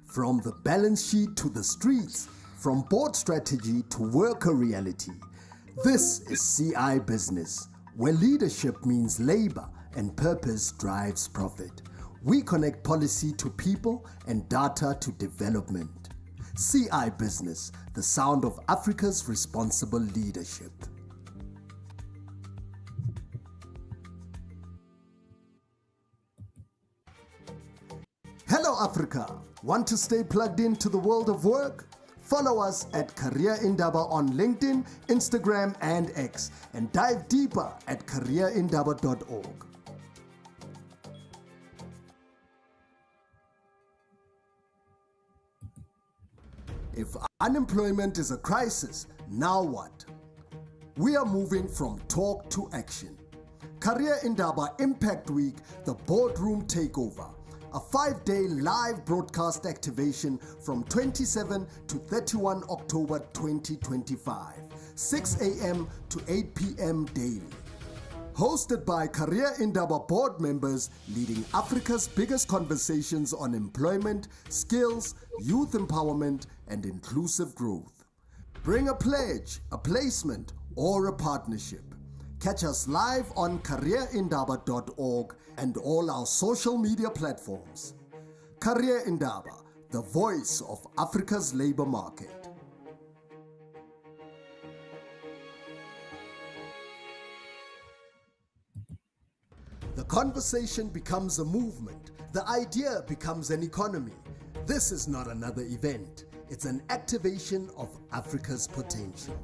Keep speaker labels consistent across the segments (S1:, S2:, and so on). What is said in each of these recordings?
S1: From the balance sheet to the streets, from board strategy to worker reality. This is CI Business, where leadership means labor and purpose drives profit. We connect policy to people and data to development. CI Business, the sound of Africa's responsible leadership. Hello Africa! Want to stay plugged into the world of work? Follow us at Career Indaba on LinkedIn, Instagram and X, and dive deeper at careerindaba.org. If unemployment is a crisis, now what? We are moving from talk to action. Career Indaba Impact Week, the Boardroom Takeover. A 5-day live broadcast activation from 27 to 31 October 2025, 6 a.m. to 8 p.m. daily. Hosted by Career Indaba board members leading Africa's biggest conversations on employment, skills, youth empowerment, and inclusive growth. Bring a pledge, a placement, or a partnership. Catch us live on careerindaba.org and all our social media platforms. Career Indaba, the voice of Africa's labor market. The conversation becomes a movement. The idea becomes an economy. This is not another event. It's an activation of Africa's potential.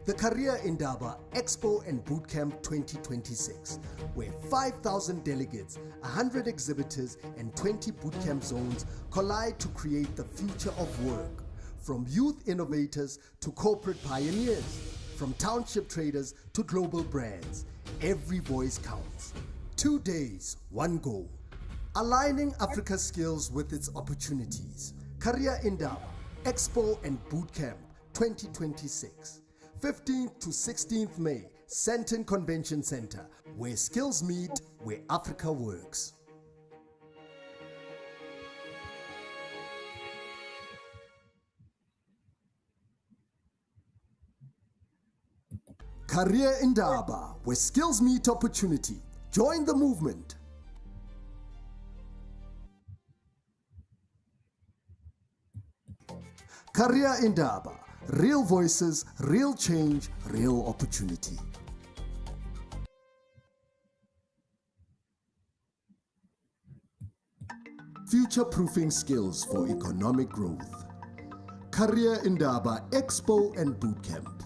S1: The Career Indaba Expo and Bootcamp 2026, where 5,000 delegates, 100 exhibitors, and 20 bootcamp zones collide to create the future of work. From youth innovators to corporate pioneers, from township traders to global brands, every voice counts. 2 days, one goal. Aligning Africa's skills with its opportunities. Career Indaba Expo and Bootcamp 2026. 15th to 16th May, Sandton Convention Center, where skills meet, where Africa works. Career Indaba, where skills meet opportunity. Join the movement. Career Indaba. Real voices, real change, real opportunity. Future-proofing skills for economic growth. Career Indaba Expo and Bootcamp.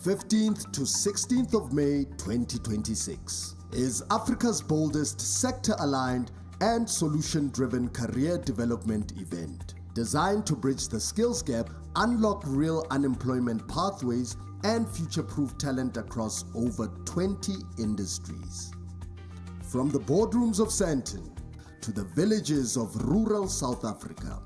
S1: 15th to 16th of May 2026 is Africa's boldest sector-aligned and solution-driven career development event, designed to bridge the skills gap, unlock real unemployment pathways, and future-proof talent across over 20 industries. From the boardrooms of Sandton to the villages of rural South Africa,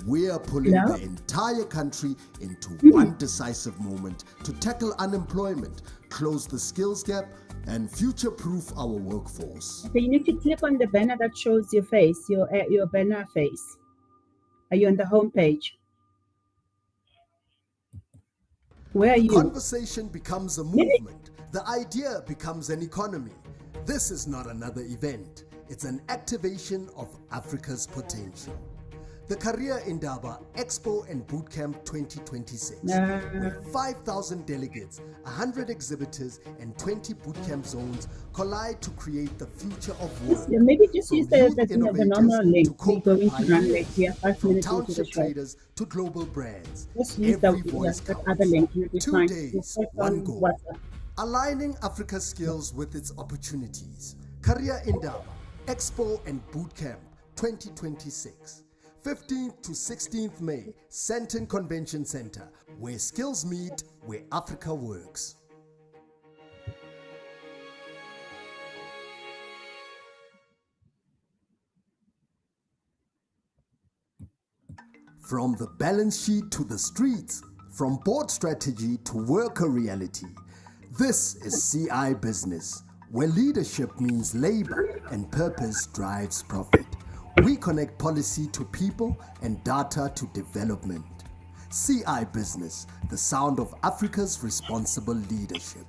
S1: we are pulling the entire country into one decisive moment to tackle unemployment, close the skills gap, and future-proof our workforce.
S2: Okay, you need to click on the banner that shows your face, your banner face. Are you on the home page? Where are you?
S1: Conversation becomes a movement. The idea becomes an economy. This is not another event. It's an activation of Africa's potential. The Career Indaba Expo and Bootcamp 2026, where 5,000 delegates, 100 exhibitors, and 20 bootcamp zones collide to create the future of work.
S2: Yeah, maybe just use the normal link. We're going to run right here, 5
S1: from
S2: minutes into the
S1: township
S2: show.
S1: traders to global brands.
S2: Just use
S1: Every
S2: the
S1: voice
S2: that
S1: counts.
S2: other link. You'll be
S1: 2
S2: fine.
S1: days,
S2: Just click
S1: one
S2: on
S1: goal.
S2: WhatsApp.
S1: Aligning Africa's skills with its opportunities. Career Indaba Expo and Bootcamp 2026. 15th to 16th May, Sandton Convention Center, where skills meet, where Africa works. From the balance sheet to the streets, from board strategy to worker reality, this is CI Business, where leadership means labor and purpose drives profit. We connect policy to people and data to development. CI Business, the sound of Africa's responsible leadership.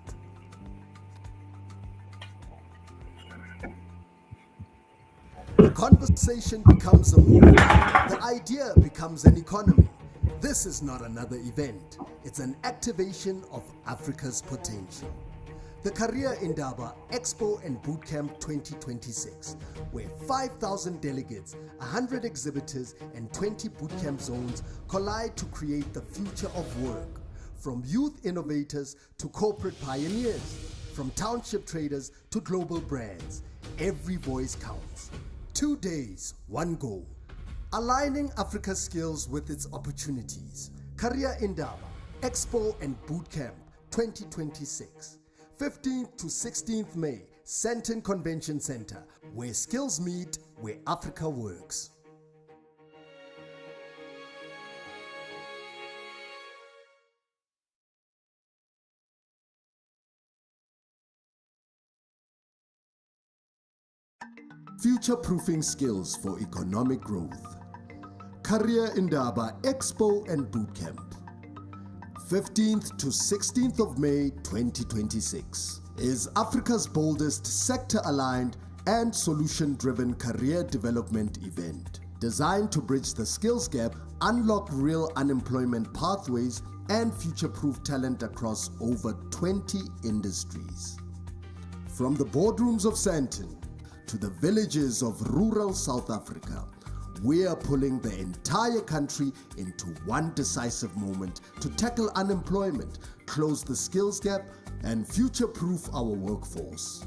S1: The conversation becomes a movement. The idea becomes an economy. This is not another event. It's an activation of Africa's potential. The Career Indaba Expo and Bootcamp 2026, where 5,000 delegates, 100 exhibitors, and 20 bootcamp zones collide to create the future of work. From youth innovators to corporate pioneers, from township traders to global brands, every voice counts. 2 days, one goal. Aligning Africa's skills with its opportunities. Career Indaba Expo and Bootcamp 2026. 15th to 16th May, Sandton Convention Center, where skills meet, where Africa works. Future-proofing skills for economic growth. Career Indaba Expo and Bootcamp. 15th to 16th of May 2026 is Africa's boldest sector-aligned and solution-driven career development event designed to bridge the skills gap, unlock real unemployment pathways, and future-proof talent across over 20 industries. From the boardrooms of Sandton to the villages of rural South Africa, we are pulling the entire country into one decisive moment to tackle unemployment, close the skills gap, and future-proof our workforce.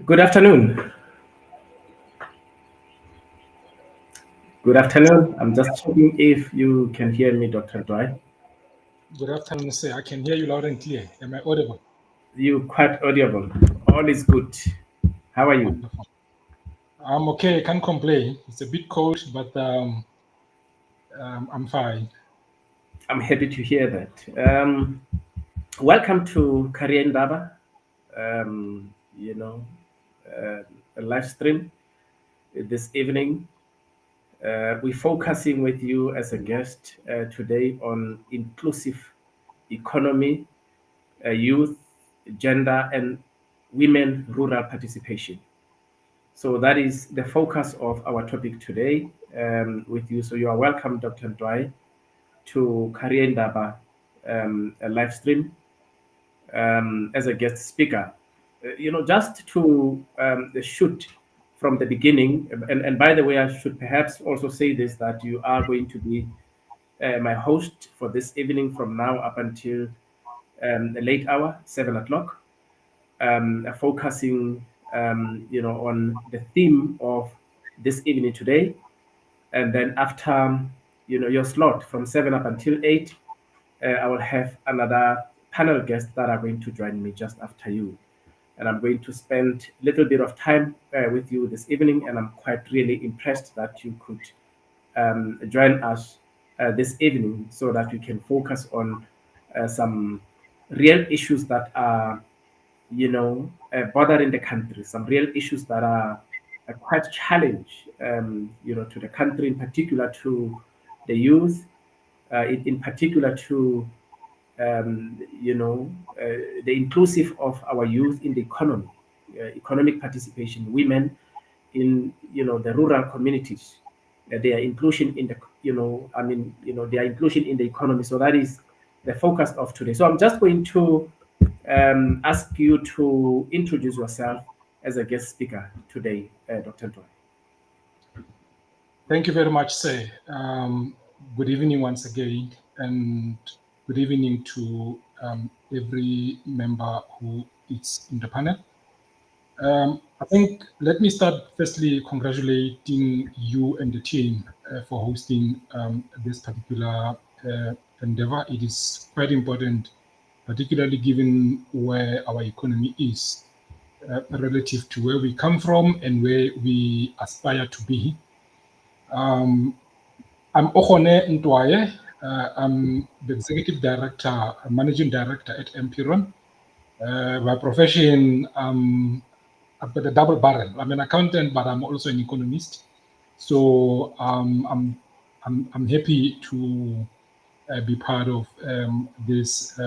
S3: Good afternoon. Good afternoon. I'm just checking if you can hear me, Dr. Dwai.
S4: Good afternoon, sir. I can hear you loud and clear. Am I audible?
S3: You're quite audible. All is good. How are you?
S4: Wonderful. I'm okay. I can't complain. It's a bit cold, but I'm fine.
S3: I'm happy to hear that. Welcome to Career Indaba. A live stream this evening. We're focusing with you as a guest today on inclusive economy, youth, gender, and women rural participation. So that is the focus of our topic today with you. So you are welcome, Dr. Dwai, to Career Indaba a live stream as a guest speaker. Just to shoot from the beginning, and by the way, I should perhaps also say this, that you are going to be my host for this evening from now up until the late hour, 7 o'clock, focusing on the theme of this evening today. And then after your slot from 7 up until 8, I will have another panel guest that are going to join me just after you. And I'm going to spend a little bit of time with you this evening, and I'm quite really impressed that you could join us this evening so that we can focus on some real issues that are bothering the country, some real issues that are quite challenge, to the country, in particular to the youth, in particular to, the inclusive of our youth in the economy, economic participation, women in, the rural communities, their inclusion in the, their inclusion in the economy. So that is the focus of today. So I'm just going to ask you to introduce yourself as a guest speaker today, Dr. Dwai.
S4: Thank you very much, sir. Good evening once again, and good evening to every member who is in the panel. I think let me start firstly congratulating you and the team for hosting this particular endeavor. It is quite important, particularly given where our economy is. relative to where we come from and where we aspire to be. I'm Okone Ntwaye. I'm the Executive Director, Managing Director at Empiron. By profession, I've got a double barrel. I'm an accountant, but I'm also an economist. So I'm happy to be part of this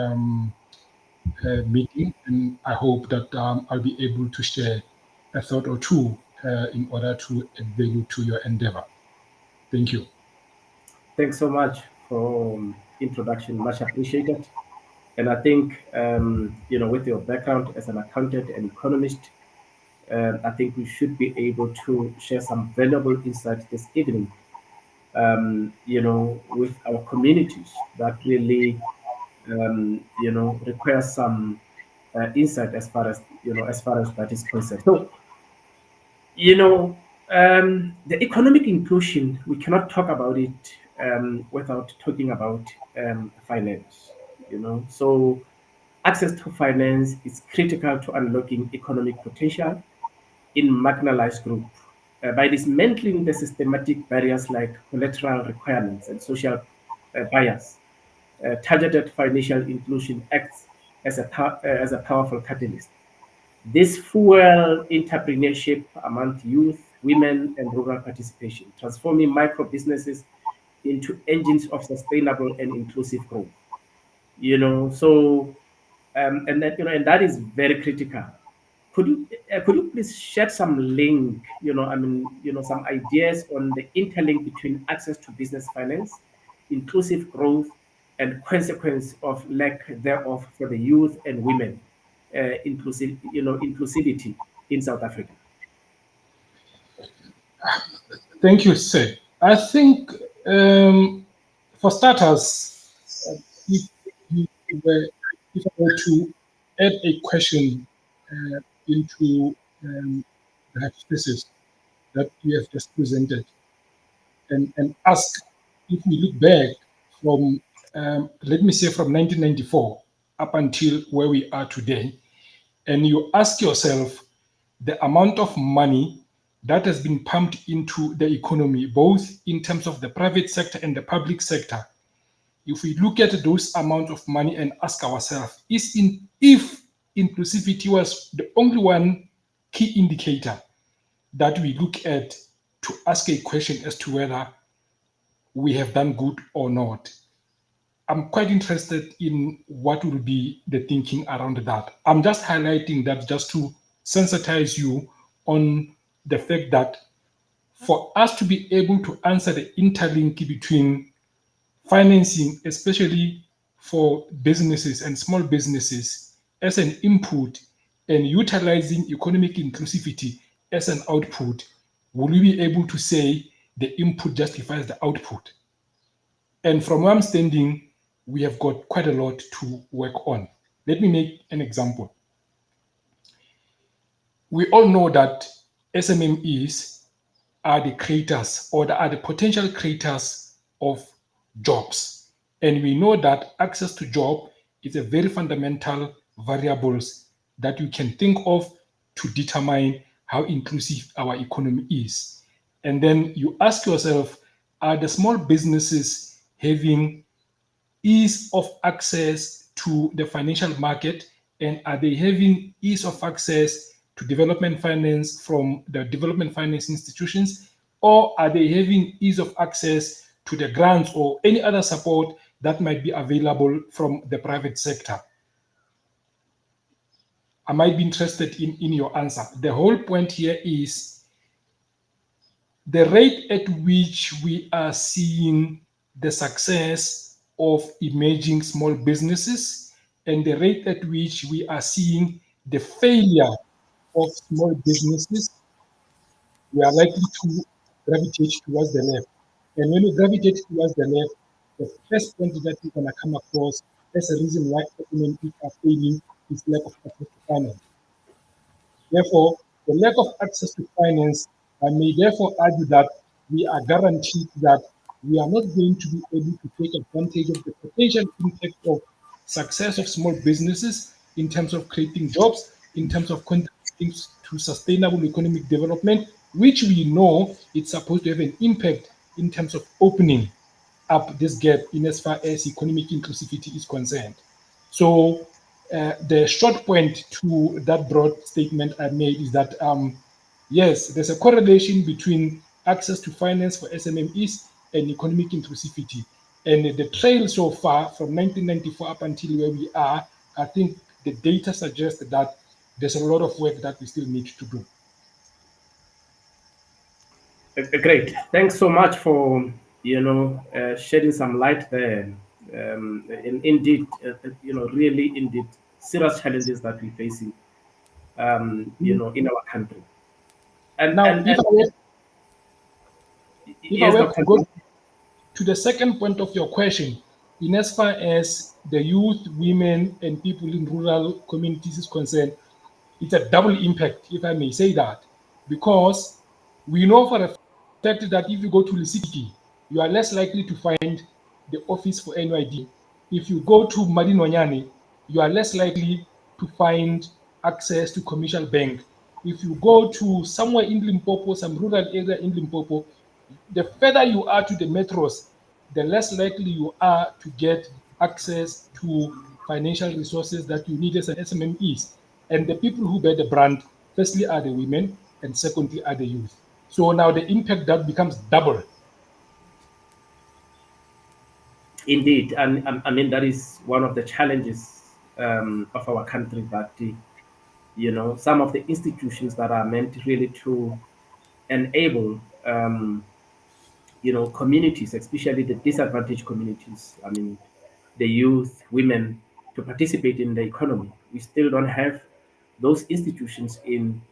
S4: meeting, and I hope that I'll be able to share a thought or two in order to add value to your endeavor. Thank you.
S3: Thanks so much for introduction. Much appreciated. And I think, with your background as an accountant and economist, I think we should be able to share some valuable insights this evening, with our communities that really, require some insight as far as, that is concerned. So, the economic inclusion, we cannot talk about it without talking about finance, So access to finance is critical to unlocking economic potential in marginalized groups. By dismantling the systematic barriers like collateral requirements and social bias, targeted financial inclusion acts as a powerful catalyst. This fuel entrepreneurship among youth, women, and rural participation, transforming micro businesses into engines of sustainable and inclusive growth. And that is very critical. Could you please shed some link, some ideas on the interlink between access to business finance, inclusive growth, and consequence of lack thereof for the youth and women, inclusivity in South Africa?
S4: Thank you, sir. I think for starters, if I were to add a question into the hypothesis that you have just presented and ask, if we look back from, let me say, from 1994 up until where we are today, and you ask yourself the amount of money that has been pumped into the economy, both in terms of the private sector and the public sector. If we look at those amounts of money and ask ourselves, if inclusivity was the only one key indicator that we look at to ask a question as to whether we have done good or not, I'm quite interested in what will be the thinking around that. I'm just highlighting that just to sensitize you on the fact that for us to be able to answer the interlink between financing, especially for businesses and small businesses, as an input and utilizing economic inclusivity as an output, will we be able to say the input justifies the output? And from where I'm standing, we have got quite a lot to work on. Let me make an example. We all know that SMMEs are the creators or are the potential creators of jobs. And we know that access to job is a very fundamental variables that you can think of to determine how inclusive our economy is. And then you ask yourself, are the small businesses having ease of access to the financial market, and are they having ease of access to development finance from the development finance institutions, or are they having ease of access to the grants or any other support that might be available from the private sector? I might be interested in your answer. The whole point here is the rate at which we are seeing the success of emerging small businesses and the rate at which we are seeing the failure of small businesses, we are likely to gravitate towards the left. And when we gravitate towards the left, the first point that we're going to come across as a reason why SMMEs are failing is lack of access to finance. Therefore, the lack of access to finance, I may therefore argue that we are guaranteed that we are not going to be able to take advantage of the potential impact of success of small businesses in terms of creating jobs, in terms of things to sustainable economic development, which we know it's supposed to have an impact in terms of opening up this gap in as far as economic inclusivity is concerned. So the short point to that broad statement I made is that yes, there's a correlation between access to finance for SMMEs and economic inclusivity. And the trail so far from 1994 up until where we are, I think the data suggests that there's a lot of work that we still need to do.
S3: Great. Thanks so much for shedding some light there. And indeed, really indeed serious challenges that we're facing, in our country. And
S4: Now,
S3: and,
S4: if
S3: and
S4: I were
S3: yes,
S4: to
S3: Dr.
S4: go to the second point of your question, in as far as the youth, women, and people in rural communities is concerned, it's a double impact, if I may say that, because we know for a fact that if you go to Lisiki, you are less likely to find the office for NYD. If you go to Madinonyane, you are less likely to find access to commercial bank. If you go to somewhere in Limpopo, some rural area in Limpopo, the further you are to the metros, the less likely you are to get access to financial resources that you need as an SMMEs. And the people who bear the brand, firstly, are the women, and secondly, are the youth. So now the impact that becomes double.
S3: Indeed, and I mean that is one of the challenges of our country, that some of the institutions that are meant really to enable communities, especially the disadvantaged communities, I mean the youth, women, to participate in the economy. We still don't have those institutions in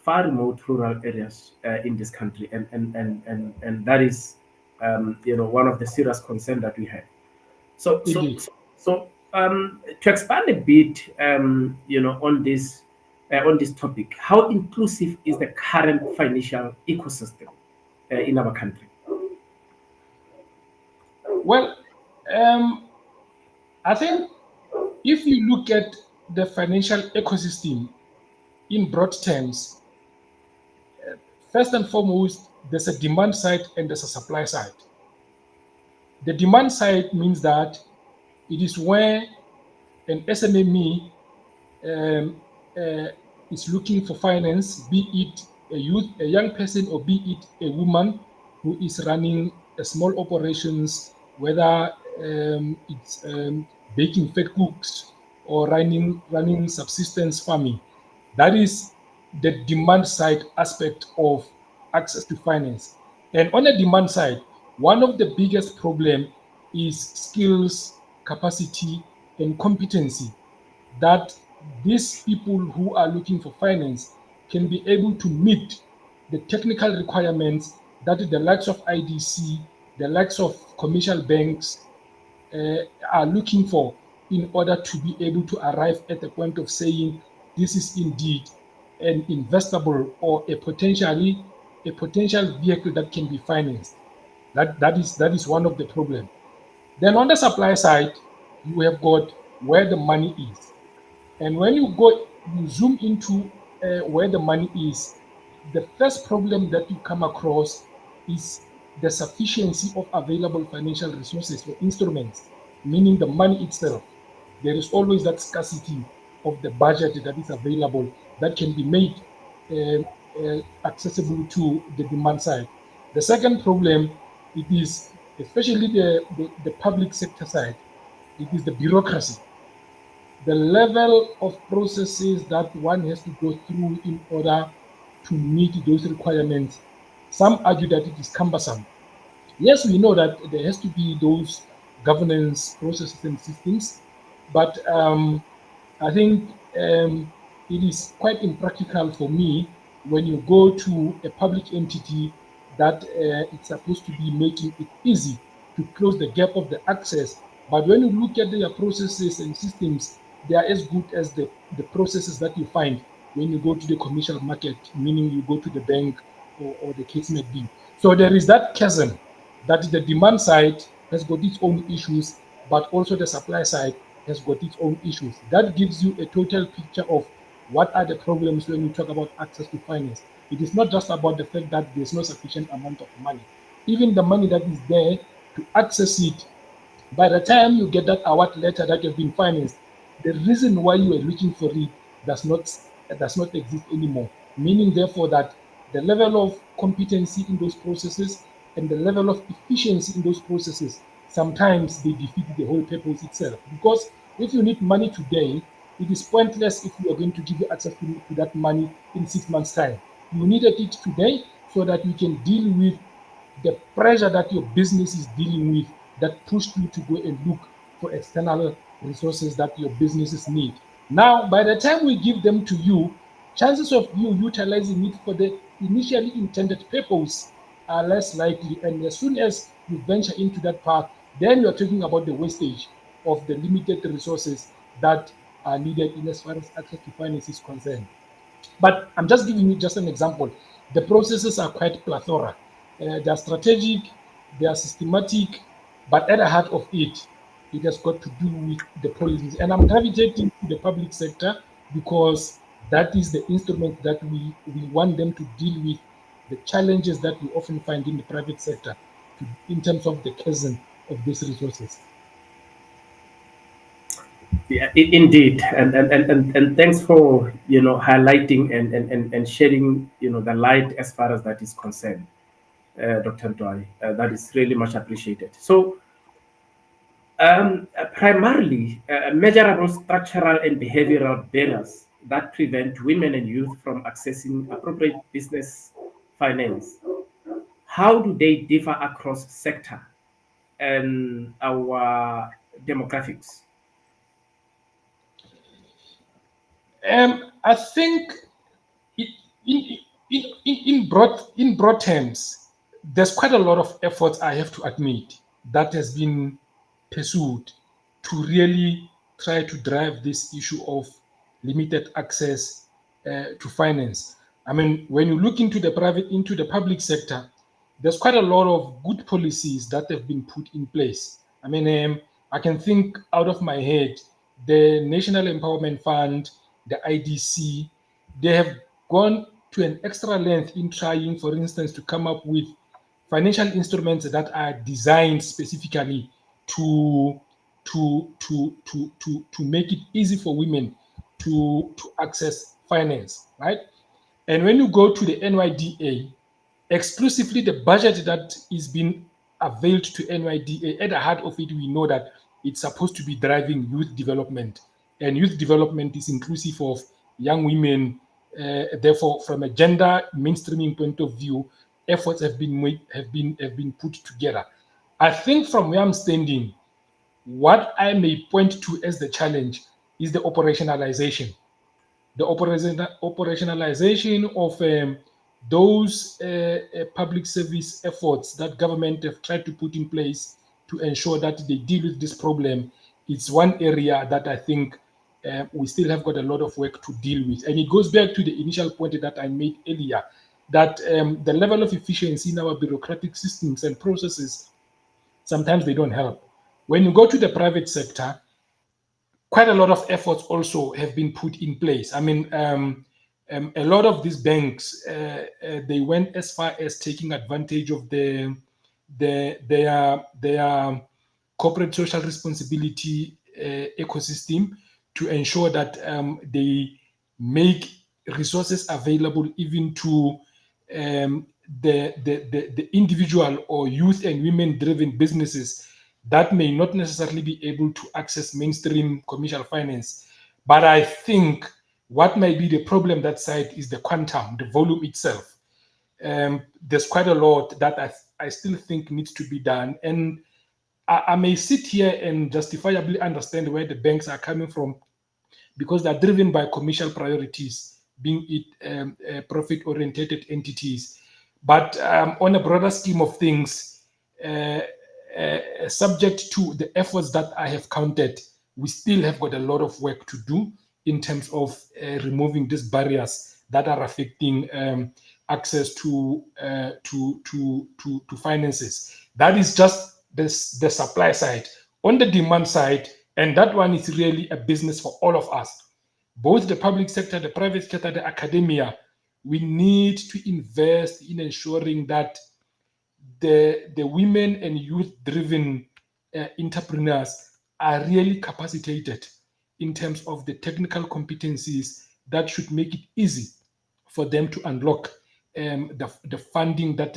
S3: far remote rural areas in this country, and that is one of the serious concerns that we have. So so
S4: Indeed.
S3: so, so to expand a bit, on this topic, how inclusive is the current financial ecosystem in our country?
S4: Well, I think if you look at the financial ecosystem in broad terms, first and foremost, there's a demand side and there's a supply side. The demand side means that it is where an SMME um, uh, is looking for finance, be it a youth, a young person, or be it a woman who is running a small operations, whether it's baking fat cooks or running subsistence farming. That is the demand side aspect of access to finance. And on the demand side, one of the biggest problem is skills, capacity, and competency that these people who are looking for finance can be able to meet the technical requirements that the likes of IDC, the likes of commercial banks are looking for in order to be able to arrive at the point of saying this is indeed an investable or a potential vehicle that can be financed. That is one of the problems. Then on the supply side, you have got where the money is. And when you zoom into where the money is, the first problem that you come across is the sufficiency of available financial resources or instruments, meaning the money itself. There is always that scarcity of the budget that is available that can be made accessible to the demand side. The second problem, it is especially the public sector side, it is the bureaucracy, the level of processes that one has to go through in order to meet those requirements. Some argue that it is cumbersome. Yes, we know that there has to be those governance processes and systems, but I think it is quite impractical for me when you go to a public entity that it's supposed to be making it easy to close the gap of the access. But when you look at their processes and systems, they are as good as the processes that you find when you go to the commercial market, meaning you go to the bank or the case may be. So there is that chasm that the demand side has got its own issues, but also the supply side has got its own issues. That gives you a total picture of what are the problems when we talk about access to finance. It is not just about the fact that there's no sufficient amount of money. Even the money that is there to access it, by the time you get that award letter that you've been financed, the reason why you are looking for it does not exist anymore. Meaning, therefore, that the level of competency in those processes and the level of efficiency in those processes sometimes they defeat the whole purpose itself. Because if you need money today, it is pointless if we are going to give you access to that money in 6 months' time. You needed it today so that you can deal with the pressure that your business is dealing with that pushed you to go and look for external resources that your businesses need. Now, by the time we give them to you, chances of you utilizing it for the initially intended purpose are less likely. And as soon as you venture into that path, then you're talking about the wastage of the limited resources that are needed in as far as access to finance is concerned. But I'm just giving you just an example. The processes are quite plethora. They are strategic, they are systematic, but at the heart of it, it has got to do with the policies. And I'm gravitating to the public sector because that is the instrument that we want them to deal with the challenges that we often find in the private sector in terms of the chasm of these resources.
S3: Yeah, indeed, and thanks for highlighting and shedding the light as far as that is concerned, Dr. Dwai. That is really much appreciated. So, primarily, measurable structural and behavioral barriers that prevent women and youth from accessing appropriate business finance. How do they differ across sector and our demographics?
S4: I think in, in, in broad terms, there's quite a lot of efforts, I have to admit, that has been pursued to really try to drive this issue of limited access to finance. I mean, when you look into the public sector, there's quite a lot of good policies that have been put in place. I mean, I can think out of my head, the National Empowerment Fund, the IDC, they have gone to an extra length in trying, for instance, to come up with financial instruments that are designed specifically to to make it easy for women to access finance, right? And when you go to the NYDA, exclusively the budget that is being availed to NYDA, at the heart of it, we know that it's supposed to be driving youth development, and youth development is inclusive of young women. Therefore, from a gender mainstreaming point of view, efforts have been put together. I think from where I'm standing, what I may point to as the challenge is the operationalization. Operationalization of those public service efforts that government have tried to put in place to ensure that they deal with this problem. It's one area that I think we still have got a lot of work to deal with. And it goes back to the initial point that I made earlier, that the level of efficiency in our bureaucratic systems and processes, sometimes they don't help. When you go to the private sector, quite a lot of efforts also have been put in place. I mean, a lot of these banks they went as far as taking advantage of their corporate social responsibility ecosystem to ensure that they make resources available even to the individual or youth and women driven businesses that may not necessarily be able to access mainstream commercial finance. But I think what might be the problem that side is the quantum, the volume itself. There's quite a lot that I still think needs to be done. And I may sit here and justifiably understand where the banks are coming from because they're driven by commercial priorities, being it profit-oriented entities. But on a broader scheme of things, subject to the efforts that I have counted, we still have got a lot of work to do in terms of removing these barriers that are affecting access to finances. That is just the supply side. On the demand side, and that one is really a business for all of us. both the public sector, the private sector, the academia, we need to invest in ensuring that the women and youth-driven entrepreneurs are really capacitated in terms of the technical competencies that should make it easy for them to unlock the funding that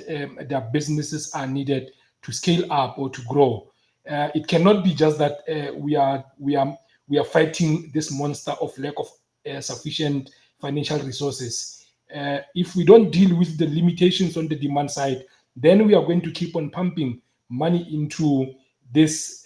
S4: their businesses are needed to scale up or to grow. It cannot be just that we are fighting this monster of lack of sufficient financial resources. If we don't deal with the limitations on the demand side, then we are going to keep on pumping money into this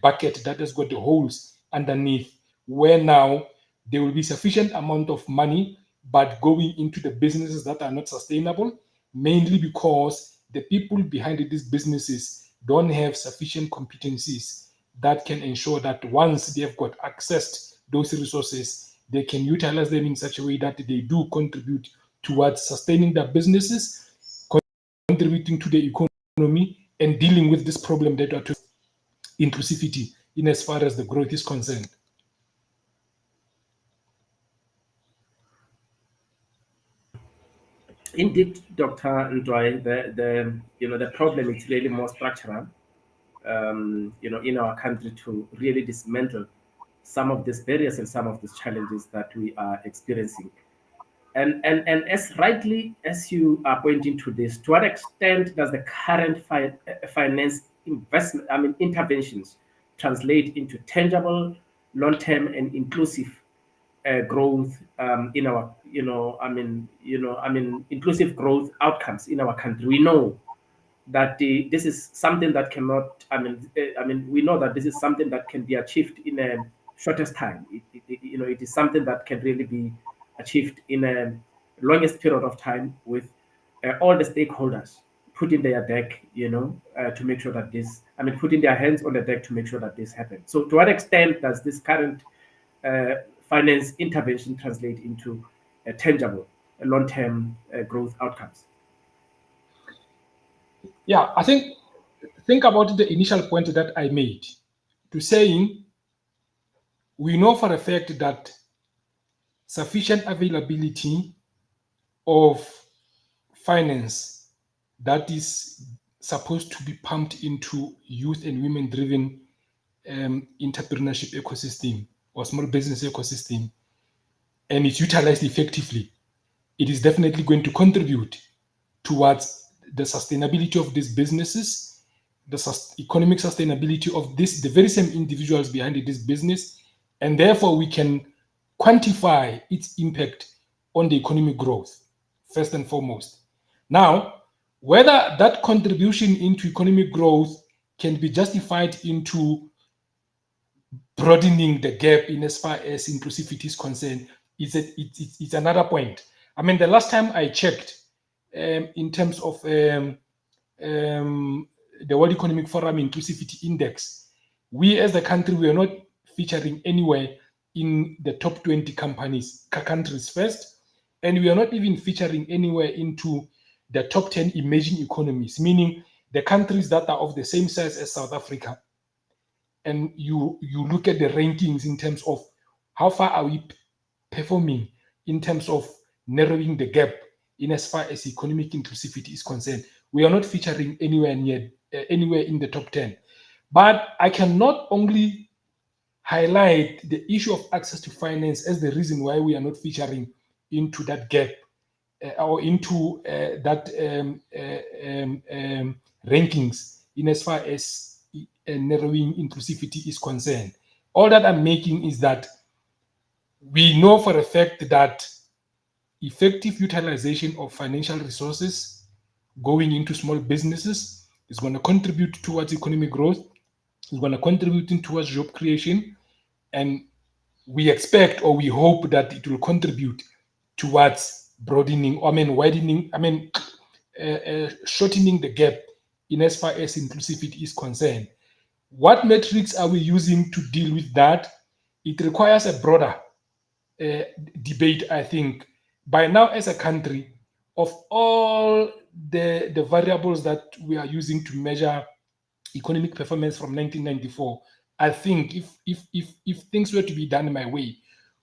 S4: bucket that has got the holes underneath, where now there will be sufficient amount of money, but going into the businesses that are not sustainable, mainly because the people behind these businesses don't have sufficient competencies that can ensure that once they've got accessed those resources, they can utilize them in such a way that they do contribute towards sustaining their businesses, contributing to the economy, and dealing with this problem that are inclusivity in as far as the growth is concerned.
S3: Indeed, Dr. Ndwai, the problem is really more structural, in our country to really dismantle some of these barriers and some of these challenges that we are experiencing. And as rightly as you are pointing to this, to what extent does the current finance interventions translate into tangible, long-term, and inclusive growth in our, inclusive growth outcomes in our country? We know that this is something that cannot, we know that this is something that can be achieved in a shortest time. It is something that can really be achieved in a longest period of time with all the stakeholders putting their deck, to make sure that this, putting their hands on the deck to make sure that this happens. So to what extent does this current finance intervention translate into tangible long-term growth outcomes?
S4: Yeah, I think about the initial point that I made to saying we know for a fact that sufficient availability of finance that is supposed to be pumped into youth and women-driven entrepreneurship ecosystem or small business ecosystem, and it's utilized effectively, it is definitely going to contribute towards the sustainability of these businesses, the economic sustainability of the very same individuals behind this business, and therefore we can quantify its impact on the economic growth, first and foremost. Now, whether that contribution into economic growth can be justified into broadening the gap in as far as inclusivity is concerned, it's another point. The last time I checked, in terms of the World Economic Forum Inclusivity Index, we as a country, we are not featuring anywhere in the top 20 countries first, and we are not even featuring anywhere into the top 10 emerging economies, meaning the countries that are of the same size as South Africa. And you look at the rankings in terms of how far are we performing in terms of narrowing the gap in as far as economic inclusivity is concerned. We are not featuring anywhere in the top 10. But I can not only highlight the issue of access to finance as the reason why we are not featuring into that gap or into that rankings in as far as narrowing inclusivity is concerned. All that I'm making is that we know for a fact that effective utilization of financial resources going into small businesses is going to contribute towards economic growth, is going to contribute towards job creation, and we expect or we hope that it will contribute towards broadening, shortening the gap in as far as inclusivity is concerned. What metrics are we using to deal with that? It requires a broader debate, I think. By now, as a country, of all the variables that we are using to measure economic performance from 1994, I think if things were to be done my way,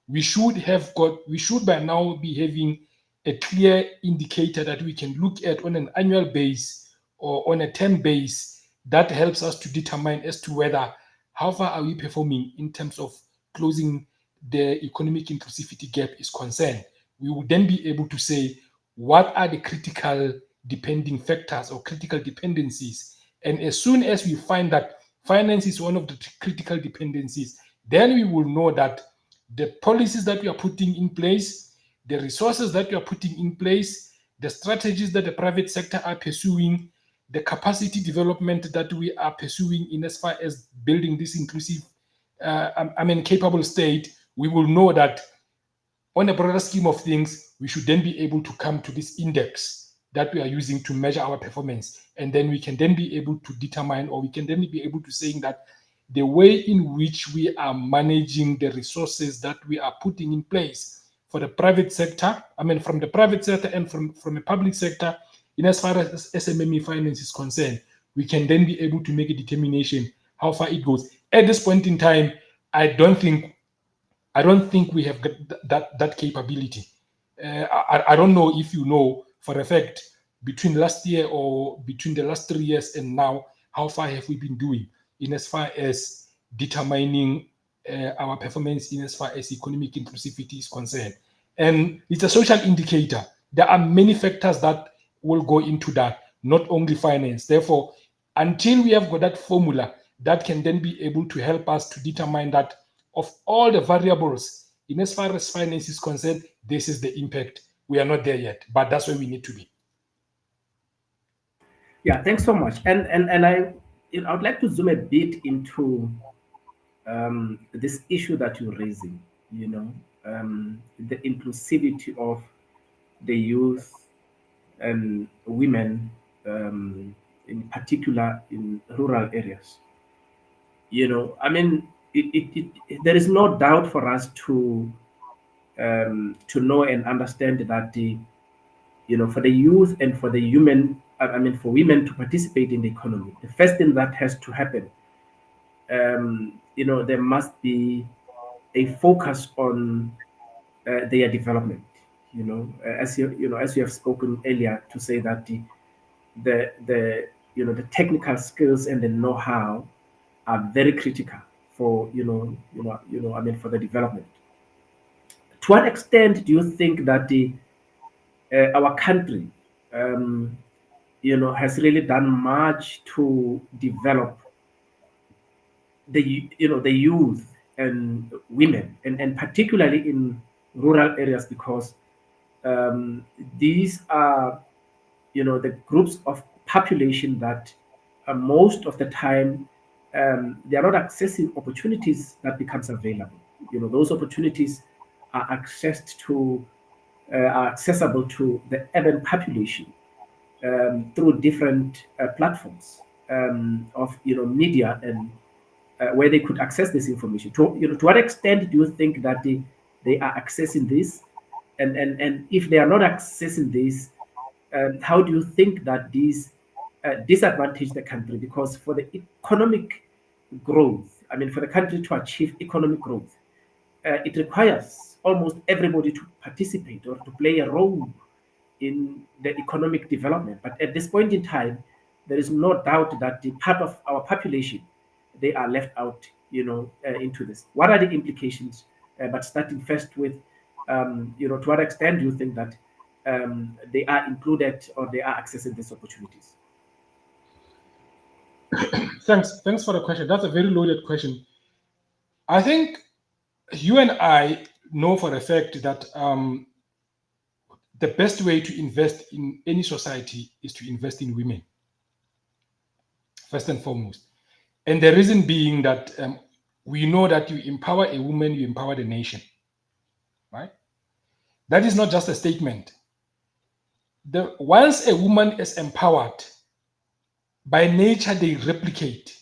S4: we should by now be having a clear indicator that we can look at on an annual base or on a term base that helps us to determine as to whether how far are we performing in terms of closing the economic inclusivity gap is concerned. We will then be able to say what are the critical depending factors or critical dependencies. And as soon as we find that finance is one of the critical dependencies, then we will know that the policies that we are putting in place, the resources that we are putting in place, the strategies that the private sector are pursuing, the capacity development that we are pursuing in as far as building this inclusive, capable state, we will know that on a broader scheme of things, we should then be able to come to this index that we are using to measure our performance. And then we can then be able to determine, or we can then be able to saying that the way in which we are managing the resources that we are putting in place for the private sector, from the private sector and from the public sector, in as far as SMME finance is concerned, we can then be able to make a determination how far it goes. At this point in time, I don't think we have that capability. I don't know if you know for a fact between last year or between the last 3 years and now, how far have we been doing in as far as determining our performance in as far as economic inclusivity is concerned. And it's a social indicator. There are many factors that will go into that, not only finance. Therefore, until we have got that formula that can then be able to help us to determine that of all the variables, in as far as finance is concerned, this is the impact. We are not there yet, but that's where we need to be.
S3: Yeah, thanks so much. And I would like to zoom a bit into this issue that you're raising, the inclusivity of the youth and women, in particular in rural areas. There is no doubt for us to know and understand that for the youth and for the for women to participate in the economy, the first thing that has to happen, there must be a focus on their development. As you have spoken earlier, to say that the technical skills and the know-how are very critical for for the development. To what extent do you think that our country has really done much to develop the youth and women, and particularly in rural areas, because these are the groups of population that most of the time they are not accessing opportunities that becomes available. Those opportunities are accessible to the urban population through different platforms of media, and where they could access this information. To what extent do you think that they are accessing this, and if they are not accessing this, how do you think that these disadvantage the country? Because for the economic growth, for the country to achieve economic growth, it requires almost everybody to participate or to play a role in the economic development. But at this point in time, there is no doubt that the part of our population, they are left out, into this. What are the implications? But starting first with, to what extent do you think that they are included or they are accessing these opportunities?
S4: Thanks for the question. That's a very loaded question. I think you and I know for a fact that the best way to invest in any society is to invest in women, first and foremost. And the reason being that we know that you empower a woman, you empower the nation, right? That is not just a statement. Once a woman is empowered, by nature they replicate.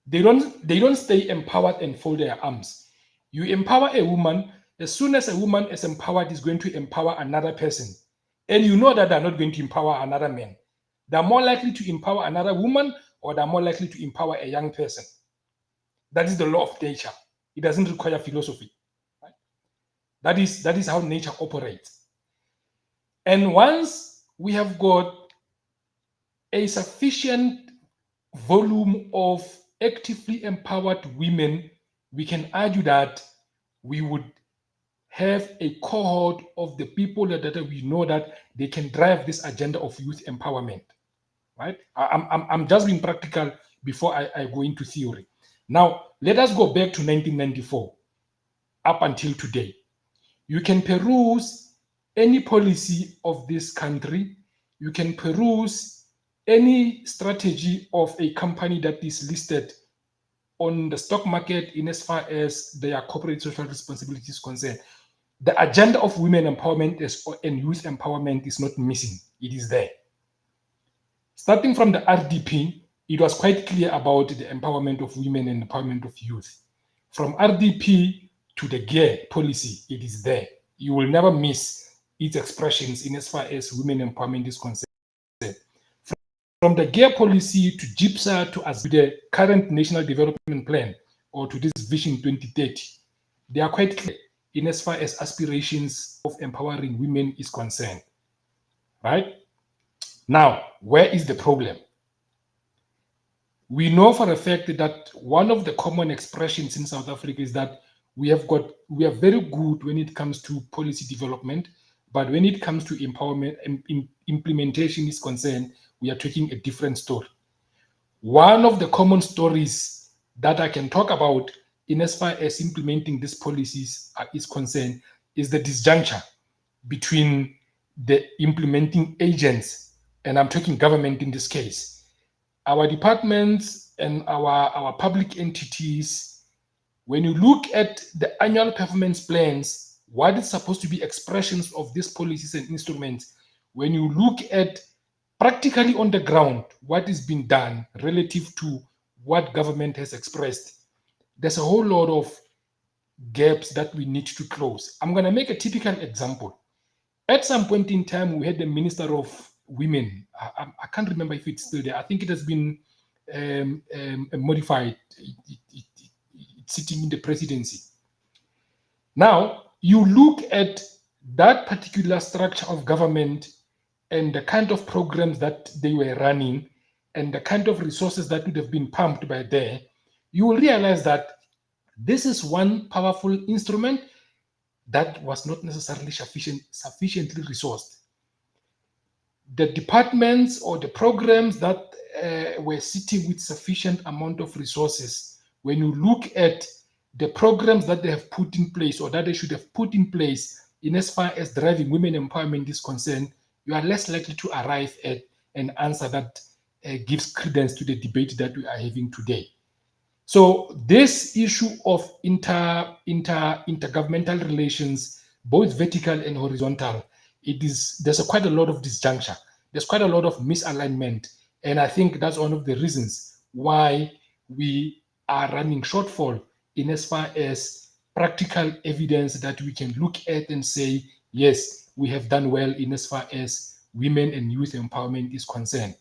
S4: They don't stay empowered and fold their arms. You empower a woman, as soon as a woman is empowered, is going to empower another person. And you know that they're not going to empower another man. They're more likely to empower another woman, or they're more likely to empower a young person. That is the law of nature. It doesn't require philosophy. Right? That is how nature operates. And once we have got a sufficient volume of actively empowered women, we can argue that we would have a cohort of the people that we know that they can drive this agenda of youth empowerment. Right? I'm just being practical before I go into theory. Now, let us go back to 1994 up until today. You can peruse any policy of this country. You can peruse any strategy of a company that is listed on the stock market in as far as their corporate social responsibility is concerned. The agenda of women empowerment and youth empowerment is not missing. It is there. Starting from the RDP, it was quite clear about the empowerment of women and empowerment of youth. From RDP to the GEAR policy, it is there. You will never miss its expressions in as far as women empowerment is concerned. From the GEAR policy to GIPSA to the current National Development Plan or to this Vision 2030, they are quite clear in as far as aspirations of empowering women is concerned. Right? Now, where is the problem? We know for a fact that one of the common expressions in South Africa is that we are very good when it comes to policy development, but when it comes to empowerment and implementation is concerned, we are taking a different story. One of the common stories that I can talk about in as far as implementing these policies is concerned is the disjuncture between the implementing agents, and I'm talking government in this case, our departments and our public entities. When you look at the annual performance plans, what is supposed to be expressions of these policies and instruments, when you look at practically on the ground, what is being done relative to what government has expressed, there's a whole lot of gaps that we need to close. I'm going to make a typical example. At some point in time, we had the Minister of Women. I can't remember if it's still there. I think it has been modified. It's sitting in the presidency. Now, you look at that particular structure of government and the kind of programs that they were running and the kind of resources that would have been pumped by there, you will realize that this is one powerful instrument that was not necessarily sufficiently resourced. The departments or the programs that were sitting with sufficient amount of resources, when you look at the programs that they have put in place or that they should have put in place in as far as driving women empowerment is concerned, you are less likely to arrive at an answer that gives credence to the debate that we are having today. So this issue of intergovernmental relations, both vertical and horizontal, there's quite a lot of disjuncture. There's quite a lot of misalignment. And I think that's one of the reasons why we are running shortfall in as far as practical evidence that we can look at and say, yes, we have done well in as far as women and youth empowerment is concerned.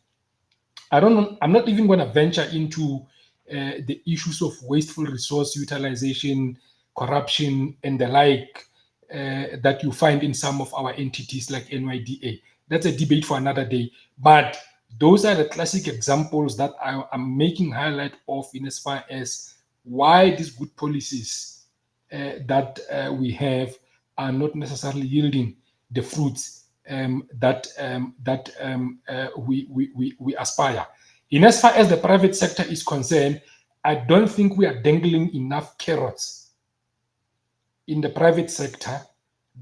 S4: I'm not even going to venture into the issues of wasteful resource utilization, corruption, and the like that you find in some of our entities like NYDA. That's a debate for another day. But those are the classic examples that I'm making highlight of in as far as why these good policies that we have are not necessarily yielding the fruits that we aspire. In as far as the private sector is concerned, I don't think we are dangling enough carrots in the private sector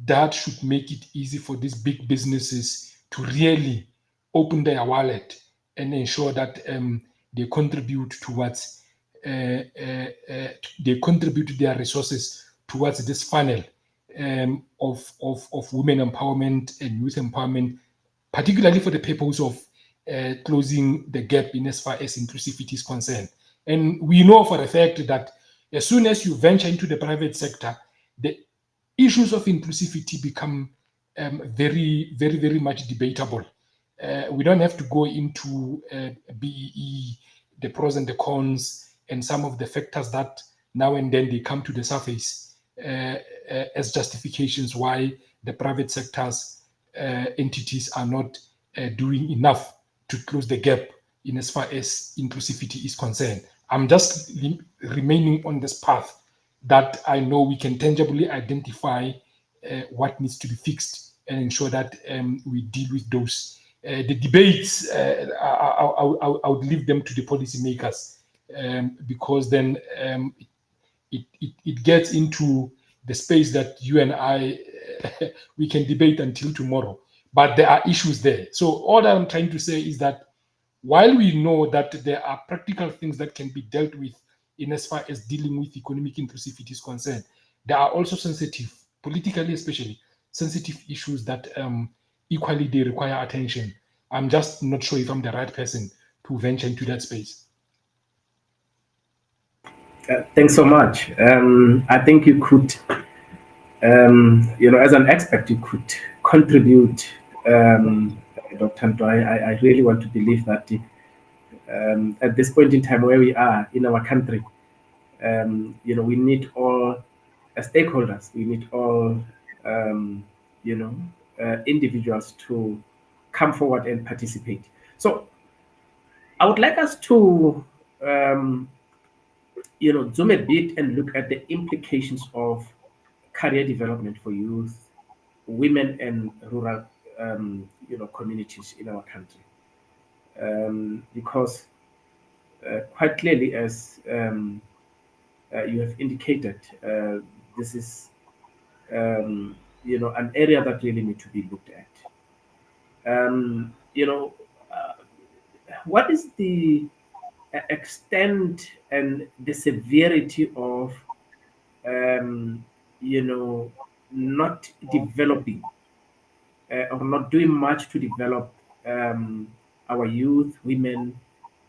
S4: that should make it easy for these big businesses to really open their wallet and ensure that they contribute towards their resources towards this funnel of women empowerment and youth empowerment, particularly for the purpose of closing the gap in as far as inclusivity is concerned. And we know for a fact that as soon as you venture into the private sector, the issues of inclusivity become very, very, very much debatable. We don't have to go into BEE, the pros and the cons, and some of the factors that now and then they come to the surface as justifications why the private sector's entities are not doing enough to close the gap in as far as inclusivity is concerned. I'm just remaining on this path that I know we can tangibly identify what needs to be fixed and ensure that we deal with those. The debates, I would leave them to the policymakers because then it gets into the space that you and I, we can debate until tomorrow. But there are issues there. So all that I'm trying to say is that while we know that there are practical things that can be dealt with in as far as dealing with economic inclusivity is concerned, there are also sensitive, politically especially, sensitive issues that equally they require attention. I'm just not sure if I'm the right person to venture into that space.
S3: Thanks so much. I think you could, as an expert, you could contribute, Dr. Nto. I really want to believe that at this point in time where we are in our country, we need all stakeholders, we need all, individuals to come forward and participate. So I would like us to, zoom a bit and look at the implications of career development for youth, women, and rural, communities in our country. Because quite clearly, as you have indicated, this is, an area that really needs to be looked at. What is the extent and the severity of, not developing or not doing much to develop our youth, women,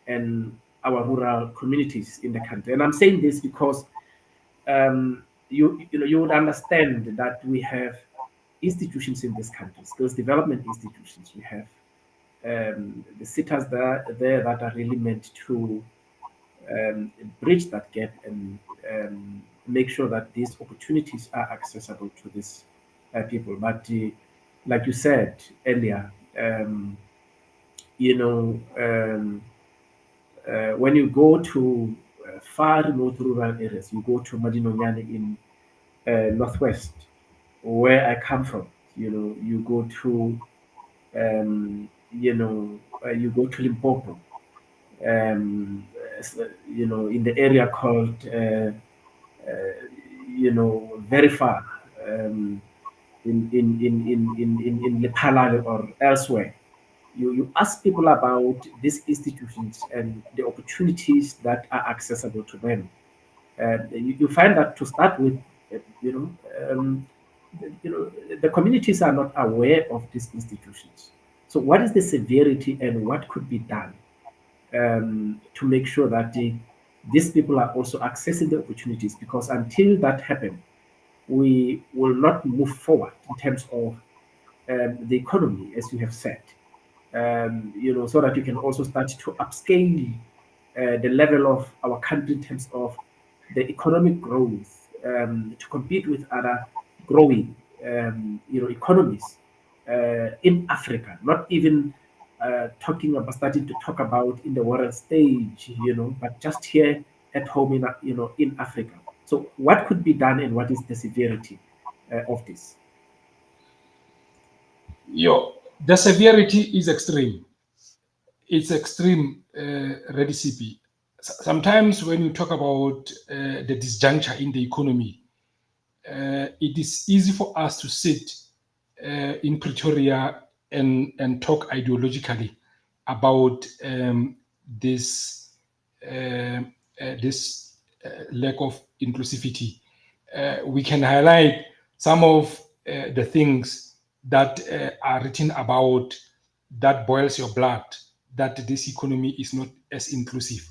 S3: and our rural communities in the country? And I'm saying this because you would understand that we have institutions in this country, skills development institutions. We have the sitters there that are really meant to bridge that gap and make sure that these opportunities are accessible to these people. But like you said earlier, when you go to far remote rural areas, you go to Madinonyane in Northwest, where I come from, you go to, you go to Limpopo, in the area called, very far, in Lephalale or elsewhere. You ask people about these institutions and the opportunities that are accessible to them. You find that to start with, the communities are not aware of these institutions. So what is the severity and what could be done to make sure that these people are also accessing the opportunities? Because until that happens, we will not move forward in terms of the economy, as you have said. So that you can also start to upscale the level of our country in terms of the economic growth to compete with other growing, economies in Africa. Not even starting to talk about in the world stage, but just here at home in Africa. So what could be done and what is the severity of this?
S4: The severity is extreme. It's extreme, Redisipi. Sometimes when you talk about the disjuncture in the economy, it is easy for us to sit in Pretoria and talk ideologically about this lack of inclusivity. We can highlight some of the things that are written about that boils your blood, that this economy is not as inclusive.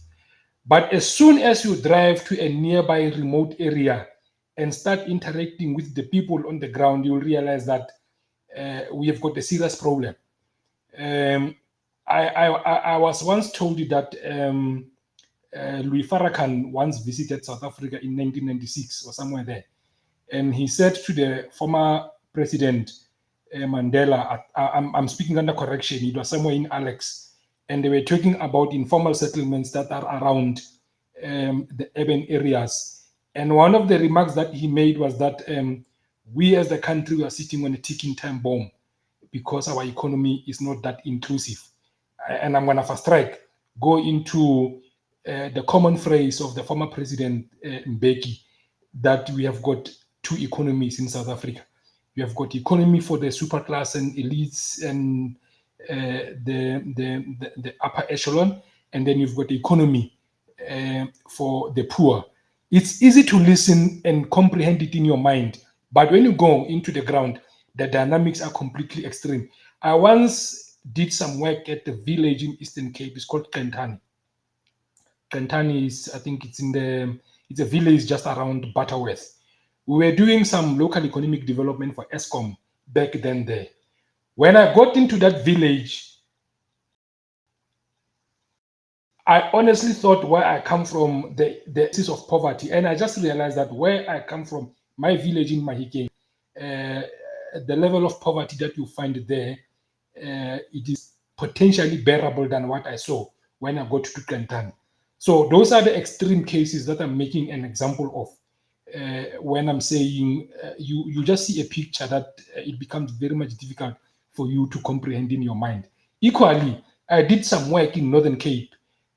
S4: But as soon as you drive to a nearby remote area and start interacting with the people on the ground, you'll realize that we have got a serious problem. I was once told that Louis Farrakhan once visited South Africa in 1996 or somewhere there. And he said to the former president, Mandela, I'm speaking under correction, it was somewhere in Alex, and they were talking about informal settlements that are around the urban areas. And one of the remarks that he made was that we as the country are sitting on a ticking time bomb because our economy is not that inclusive. And I'm going to fast track, go into the common phrase of the former president, Mbeki, that we have got two economies in South Africa. We have got economy for the super class and elites and the upper echelon, and then you've got the economy for the poor. It's easy to listen and comprehend it in your mind, but when you go into the ground, the dynamics are completely extreme. I once did some work at the village in Eastern Cape. It's called Kentani. Kentani is, I think it's a village just around Butterworth. We were doing some local economic development for ESCOM back then there. When I got into that village, I honestly thought where I come from, the basis of poverty, and I just realized that where I come from, my village in Mahikeng, the level of poverty that you find there, it is potentially bearable than what I saw when I got to Kentani. So those are the extreme cases that I'm making an example of. When I'm saying you just see a picture that it becomes very much difficult for you to comprehend in your mind. Equally, I did some work in Northern Cape,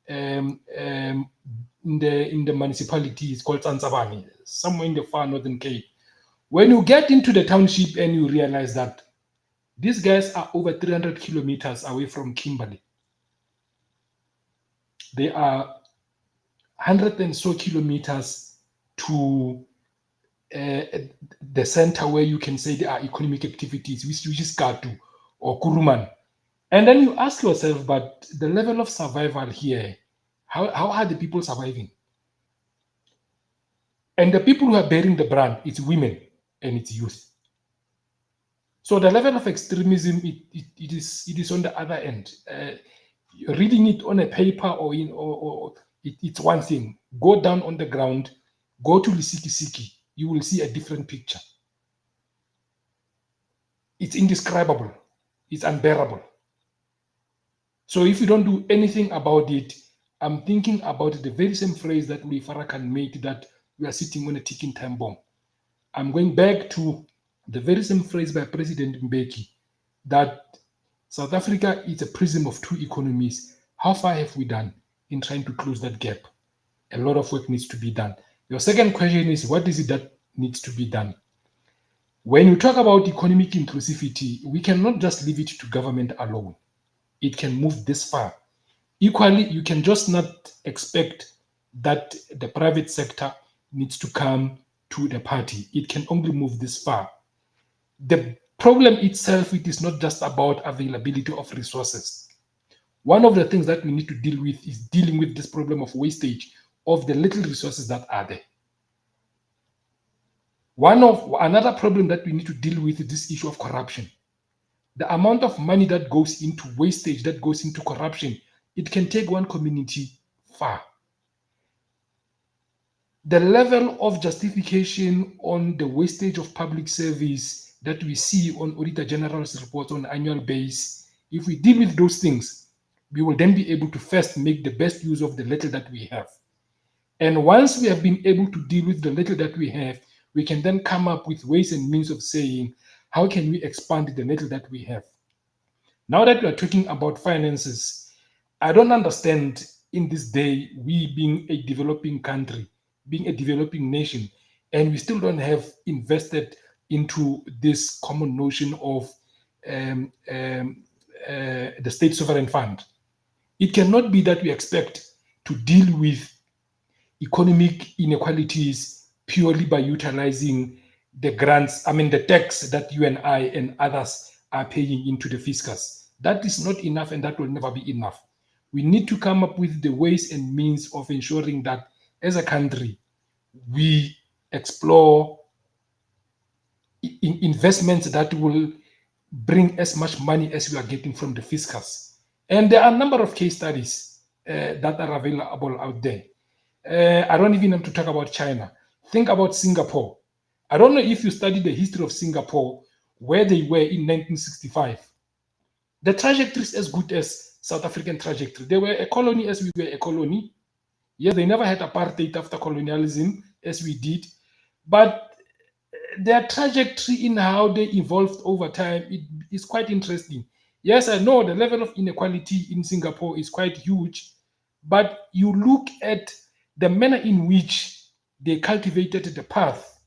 S4: in the municipality. It's called Tsantsabane, somewhere in the far Northern Cape. When you get into the township and you realize that these guys are over 300 kilometers away from Kimberley, they are 100 and so kilometers to the center where you can say there are economic activities, which is Katu or Kuruman. And then you ask yourself, but the level of survival here, how are the people surviving? And the people who are bearing the brand, it's women and it's youth. So the level of extremism, it is on the other end. Reading it on a paper it's one thing. Go down on the ground, go to Lisikisiki, you will see a different picture. It's indescribable. It's unbearable. So if you don't do anything about it, I'm thinking about the very same phrase that Louis Farrakhan made, that we are sitting on a ticking time bomb. I'm going back to the very same phrase by President Mbeki, that South Africa is a prism of two economies. How far have we done in trying to close that gap? A lot of work needs to be done. Your second question is, what is it that needs to be done? When you talk about economic inclusivity, we cannot just leave it to government alone. It can move this far. Equally, you can just not expect that the private sector needs to come to the party. It can only move this far. The problem itself, it is not just about availability of resources. One of the things that we need to deal with is dealing with this problem of wastage of the little resources that are there. Another problem that we need to deal with is this issue of corruption. The amount of money that goes into wastage, that goes into corruption, it can take one community far. The level of justification on the wastage of public service that we see on Auditor General's reports on an annual basis, if we deal with those things, we will then be able to first make the best use of the little that we have. And once we have been able to deal with the little that we have, we can then come up with ways and means of saying, how can we expand the little that we have? Now that we are talking about finances, I don't understand in this day, we being a developing country, being a developing nation, and we still don't have invested into this common notion of the state sovereign fund. It cannot be that we expect to deal with economic inequalities purely by utilizing the grants, the tax that you and I and others are paying into the fiscus. That is not enough, and that will never be enough. We need to come up with the ways and means of ensuring that as a country, we explore investments that will bring as much money as we are getting from the fiscus. And there are a number of case studies that are available out there. I don't even have to talk about China. Think about Singapore. I don't know if you study the history of Singapore, where they were in 1965. The trajectory is as good as South African trajectory. They were a colony as we were a colony. Yes, they never had apartheid after colonialism as we did, but their trajectory in how they evolved over time is quite interesting. Yes, I know the level of inequality in Singapore is quite huge, but you look at the manner in which they cultivated the path.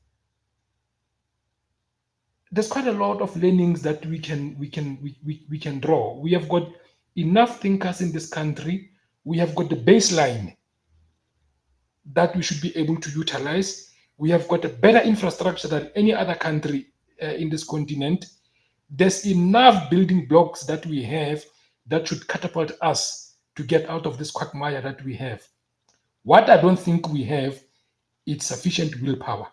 S4: There's quite a lot of learnings that we can draw. We have got enough thinkers in this country. We have got the baseline that we should be able to utilize. We have got a better infrastructure than any other country in this continent. There's enough building blocks that we have that should catapult us to get out of this quagmire that we have. What I don't think we have is sufficient willpower.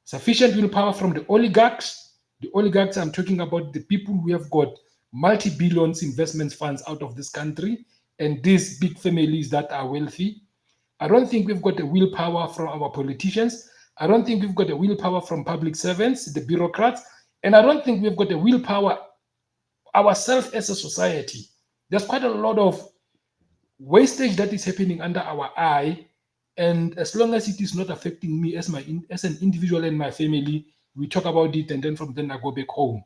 S4: Sufficient willpower from the oligarchs. The oligarchs, I'm talking about the people who have got multi-billions investment funds out of this country and these big families that are wealthy. I don't think we've got the willpower from our politicians. I don't think we've got the willpower from public servants, the bureaucrats, and I don't think we've got the willpower ourselves as a society. There's quite a lot of wastage that is happening under our eye, and as long as it is not affecting me as an individual and my family, we talk about it, and then from then I go back home.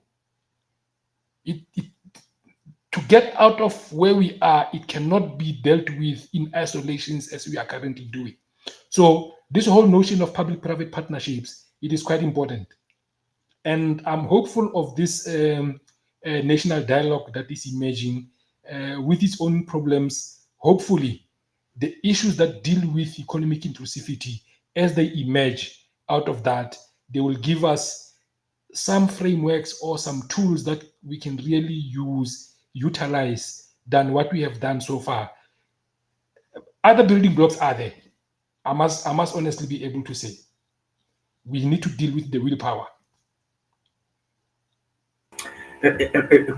S4: To get out of where we are, it cannot be dealt with in isolations as we are currently doing. So this whole notion of public-private partnerships, it is quite important. And I'm hopeful of this national dialogue that is emerging with its own problems. Hopefully, the issues that deal with economic inclusivity, as they emerge out of that, they will give us some frameworks or some tools that we can really utilize than what we have done so far. Other building blocks are there. I must honestly be able to say we need to deal with the willpower.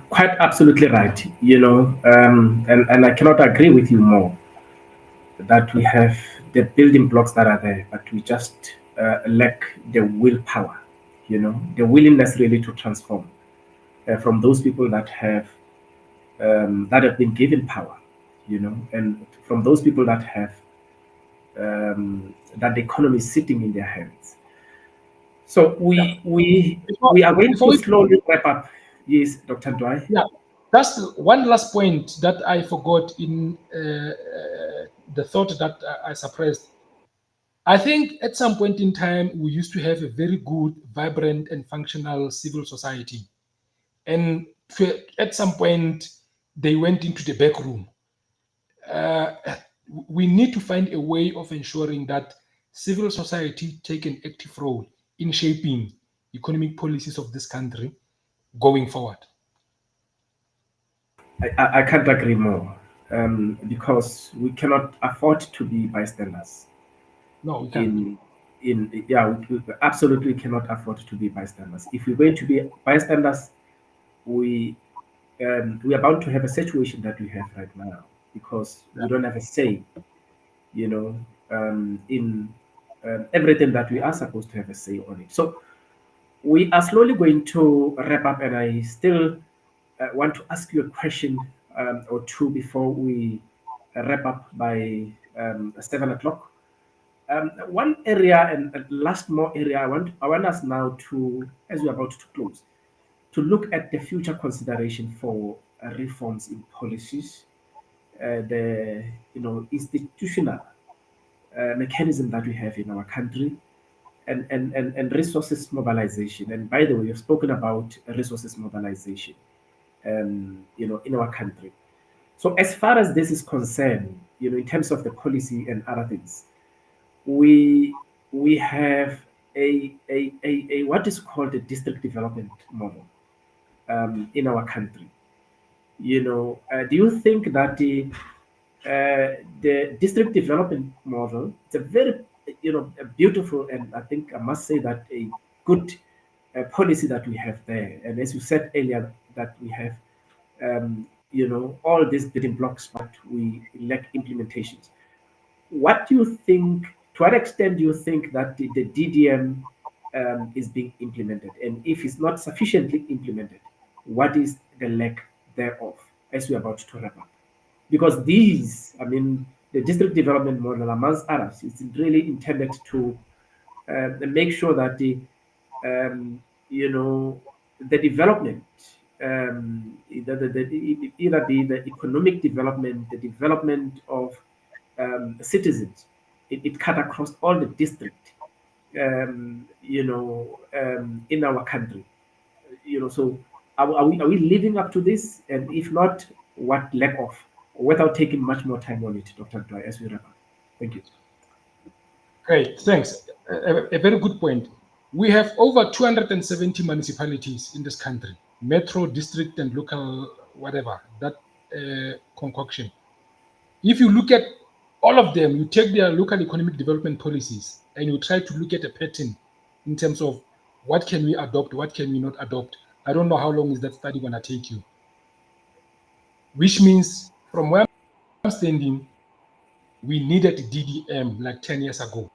S3: Quite absolutely right, and I cannot agree with you more that we have the building blocks that are there, but we just lack the willpower, the willingness really to transform from those people that have been given power, and from those people that have that the economy is sitting in their hands. So we are going to slowly wrap up. Yes, Dr. Dwai.
S4: Yeah, that's one last point that I forgot in the thought that I suppressed. I think at some point in time, we used to have a very good, vibrant, and functional civil society. And at some point, they went into the back room. We need to find a way of ensuring that civil society take an active role in shaping economic policies of this country going forward.
S3: I can't agree more, because we cannot afford to be bystanders.
S4: No, we can't.
S3: We absolutely cannot afford to be bystanders. If we're going to be bystanders, we are bound to have a situation that we have right now, because we don't have a say, in everything that we are supposed to have a say on it. So we are slowly going to wrap up, and I still want to ask you a question or two before we wrap up by 7 o'clock. One area and last more area I want us now to, as we're about to close, to look at the future consideration for reforms in policies, the institutional mechanism that we have in our country, and resources mobilization. And by the way, we've spoken about resources mobilization, in our country. So as far as this is concerned, in terms of the policy and other things, we have a what is called a district development model in our country. Do you think that the district development model, it's a very a beautiful, and I think I must say that a good policy that we have there, and as you said earlier, that we have all these building blocks, but we lack implementations. What do you think, to what extent do you think that the DDM is being implemented? And if it's not sufficiently implemented, what is the lack thereof as we're about to wrap up? Because these, the district development model, amongst others, is really intended to make sure that the development, either be the economic development, the development of citizens, it cut across all the districts, in our country. So are we living up to this? And if not, what lack of? Without taking much more time on it, Dr. Dwyer, as we wrap up. Thank you.
S4: Great, thanks. A very good point. We have over 270 municipalities in this country, metro, district, and local, whatever, that concoction. If you look at all of them, you take their local economic development policies and you try to look at a pattern in terms of what can we adopt, what can we not adopt. I don't know how long is that study going to take you. Which means from where I'm standing, we needed DDM like 10 years ago,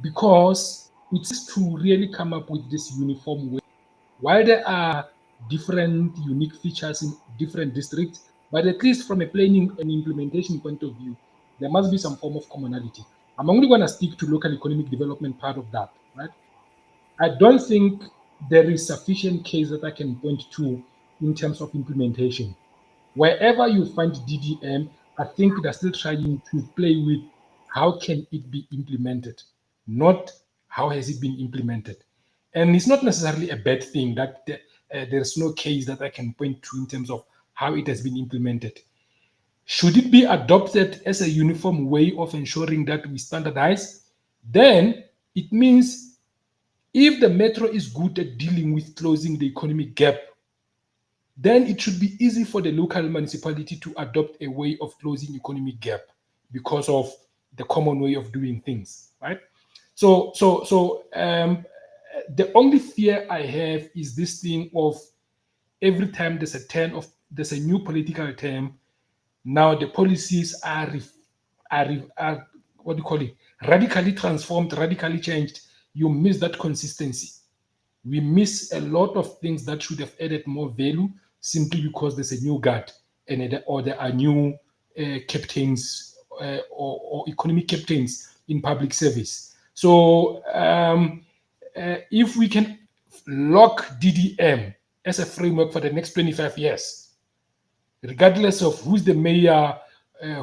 S4: because it's to really come up with this uniform way. While there are different unique features in different districts, but at least from a planning and implementation point of view, there must be some form of commonality. I'm only going to stick to local economic development part of that, right? I don't think there is sufficient case that I can point to in terms of implementation. Wherever you find DDM, I think they're still trying to play with how can it be implemented, not how has it been implemented. And it's not necessarily a bad thing that there's no case that I can point to in terms of how it has been implemented. Should it be adopted as a uniform way of ensuring that we standardize? Then it means if the metro is good at dealing with closing the economic gap, then it should be easy for the local municipality to adopt a way of closing economic gap because of the common way of doing things, right? So the only fear I have is this thing of every time there's a new political term, now the policies are what do you call it? Radically transformed, radically changed. You miss that consistency. We miss a lot of things that should have added more value simply because there's a new guard or there are new captains or economic captains in public service. So if we can lock DDM as a framework for the next 25 years, regardless of who's the mayor,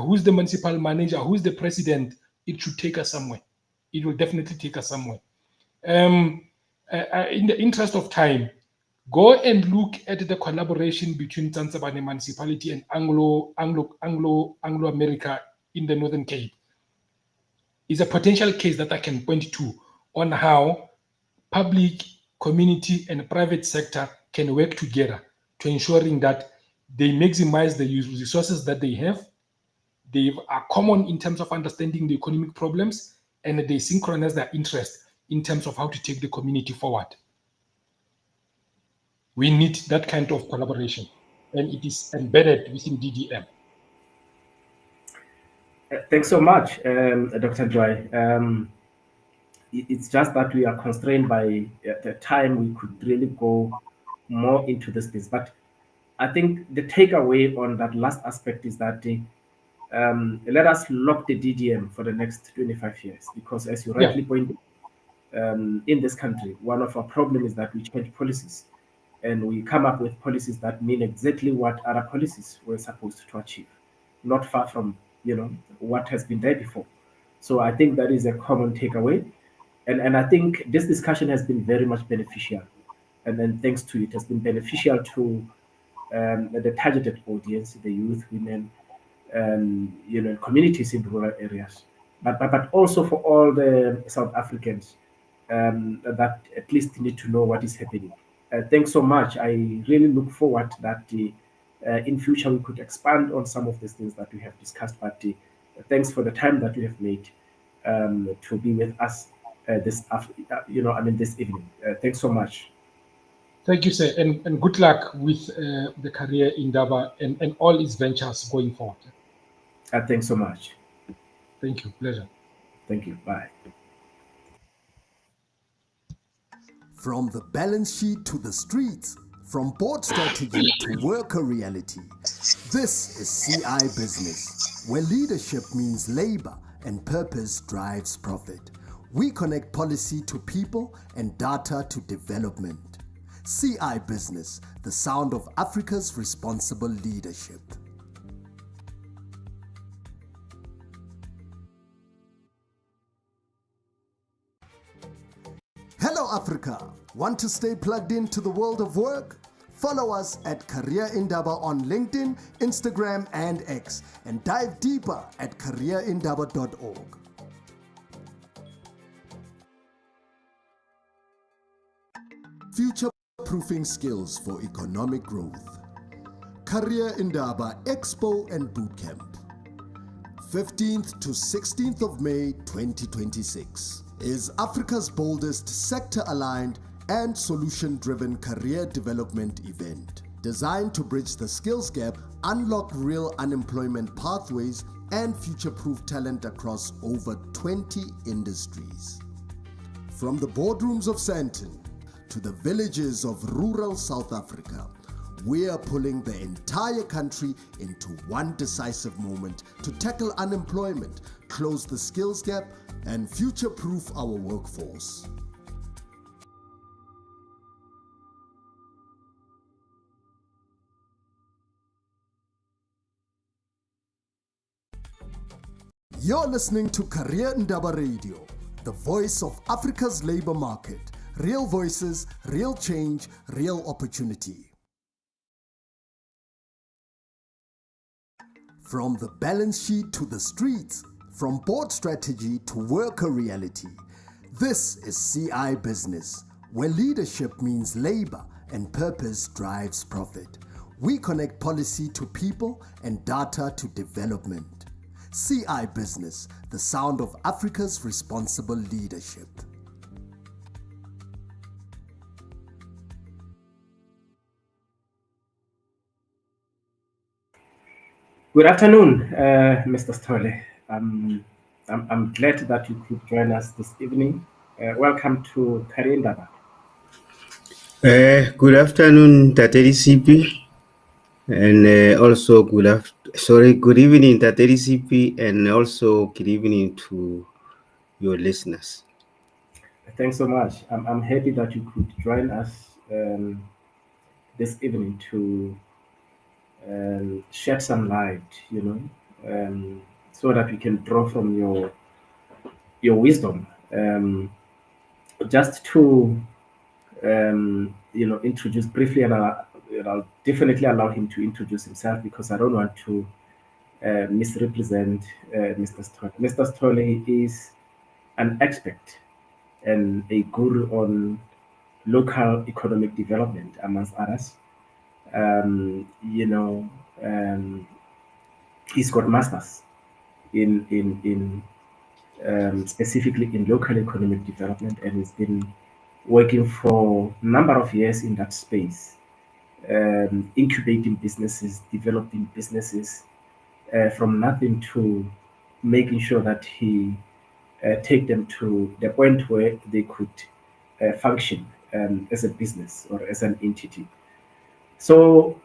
S4: who's the municipal manager, who's the president, it should take us somewhere. It will definitely take us somewhere. In the interest of time, go and look at the collaboration between Tsansebane municipality and Anglo-America in the Northern Cape. It's a potential case that I can point to on how public, community, and private sector can work together to ensuring that they maximize the resources that they have. They are common in terms of understanding the economic problems, and they synchronize their interest in terms of how to take the community forward. We need that kind of collaboration, and it is embedded within DDM.
S3: Thanks so much, Dr. Joy. It's just that we are constrained by the time. We could really go more into this piece, but I think the takeaway on that last aspect is that let us lock the DDM for the next 25 years, because as you rightly pointed, in this country, one of our problems is that we change policies and we come up with policies that mean exactly what other policies were supposed to achieve, not far from what has been there before. So I think that is a common takeaway, and I think this discussion has been very much beneficial, and then thanks to it has been beneficial to the targeted audience, the youth, women, communities in rural areas, but also for all the South Africans that at least need to know what is happening. Thanks so much. I really look forward that in future we could expand on some of these things that we have discussed. But thanks for the time that you have made to be with us this evening. Thanks so much.
S4: Thank you, sir, and good luck with the career in Indaba and all its ventures going forward.
S3: Thanks so much.
S4: Thank you. Pleasure.
S3: Thank you. Bye.
S1: From the balance sheet to the streets, from board strategy to worker reality, this is CI Business, where leadership means labor and purpose drives profit. We connect policy to people and data to development. CI Business, the sound of Africa's responsible leadership. Hello Africa! Want to stay plugged into the world of work? Follow us at Career Indaba on LinkedIn, Instagram and X, and dive deeper at careerindaba.org. Future-proofing skills for economic growth. Career Indaba Expo and Bootcamp. 15th to 16th of May 2026 is Africa's boldest sector-aligned and solution-driven career development event designed to bridge the skills gap, unlock real unemployment pathways, and future-proof talent across over 20 industries. From the boardrooms of Sandton to the villages of rural South Africa, we are pulling the entire country into one decisive moment to tackle unemployment, close the skills gap, and future-proof our workforce. You're listening to Career Indaba Radio, the voice of Africa's labor market. Real voices, real change, real opportunity. From the balance sheet to the streets, from board strategy to worker reality, this is CI Business, where leadership means labor and purpose drives profit. We connect policy to people and data to development. CI Business, the sound of Africa's responsible leadership.
S3: Good afternoon, Mr. Stole. I'm glad that you could join us this evening. Welcome to Career Indaba.
S5: Good afternoon, Tate Disipi, and also good evening, Tate Disipi, and also good evening to your listeners.
S3: Thanks so much. I'm happy that you could join us this evening to shed some light, so that we can draw from your wisdom. Just to introduce briefly, and I'll definitely allow him to introduce himself because I don't want to misrepresent Mr. Stole. Mr. Stole is an expert and a guru on local economic development, amongst others. He's got masters in specifically in local economic development, and he's been working for a number of years in that space, incubating businesses, developing businesses from nothing to making sure that he take them to the point where they could function as a business or as an entity. So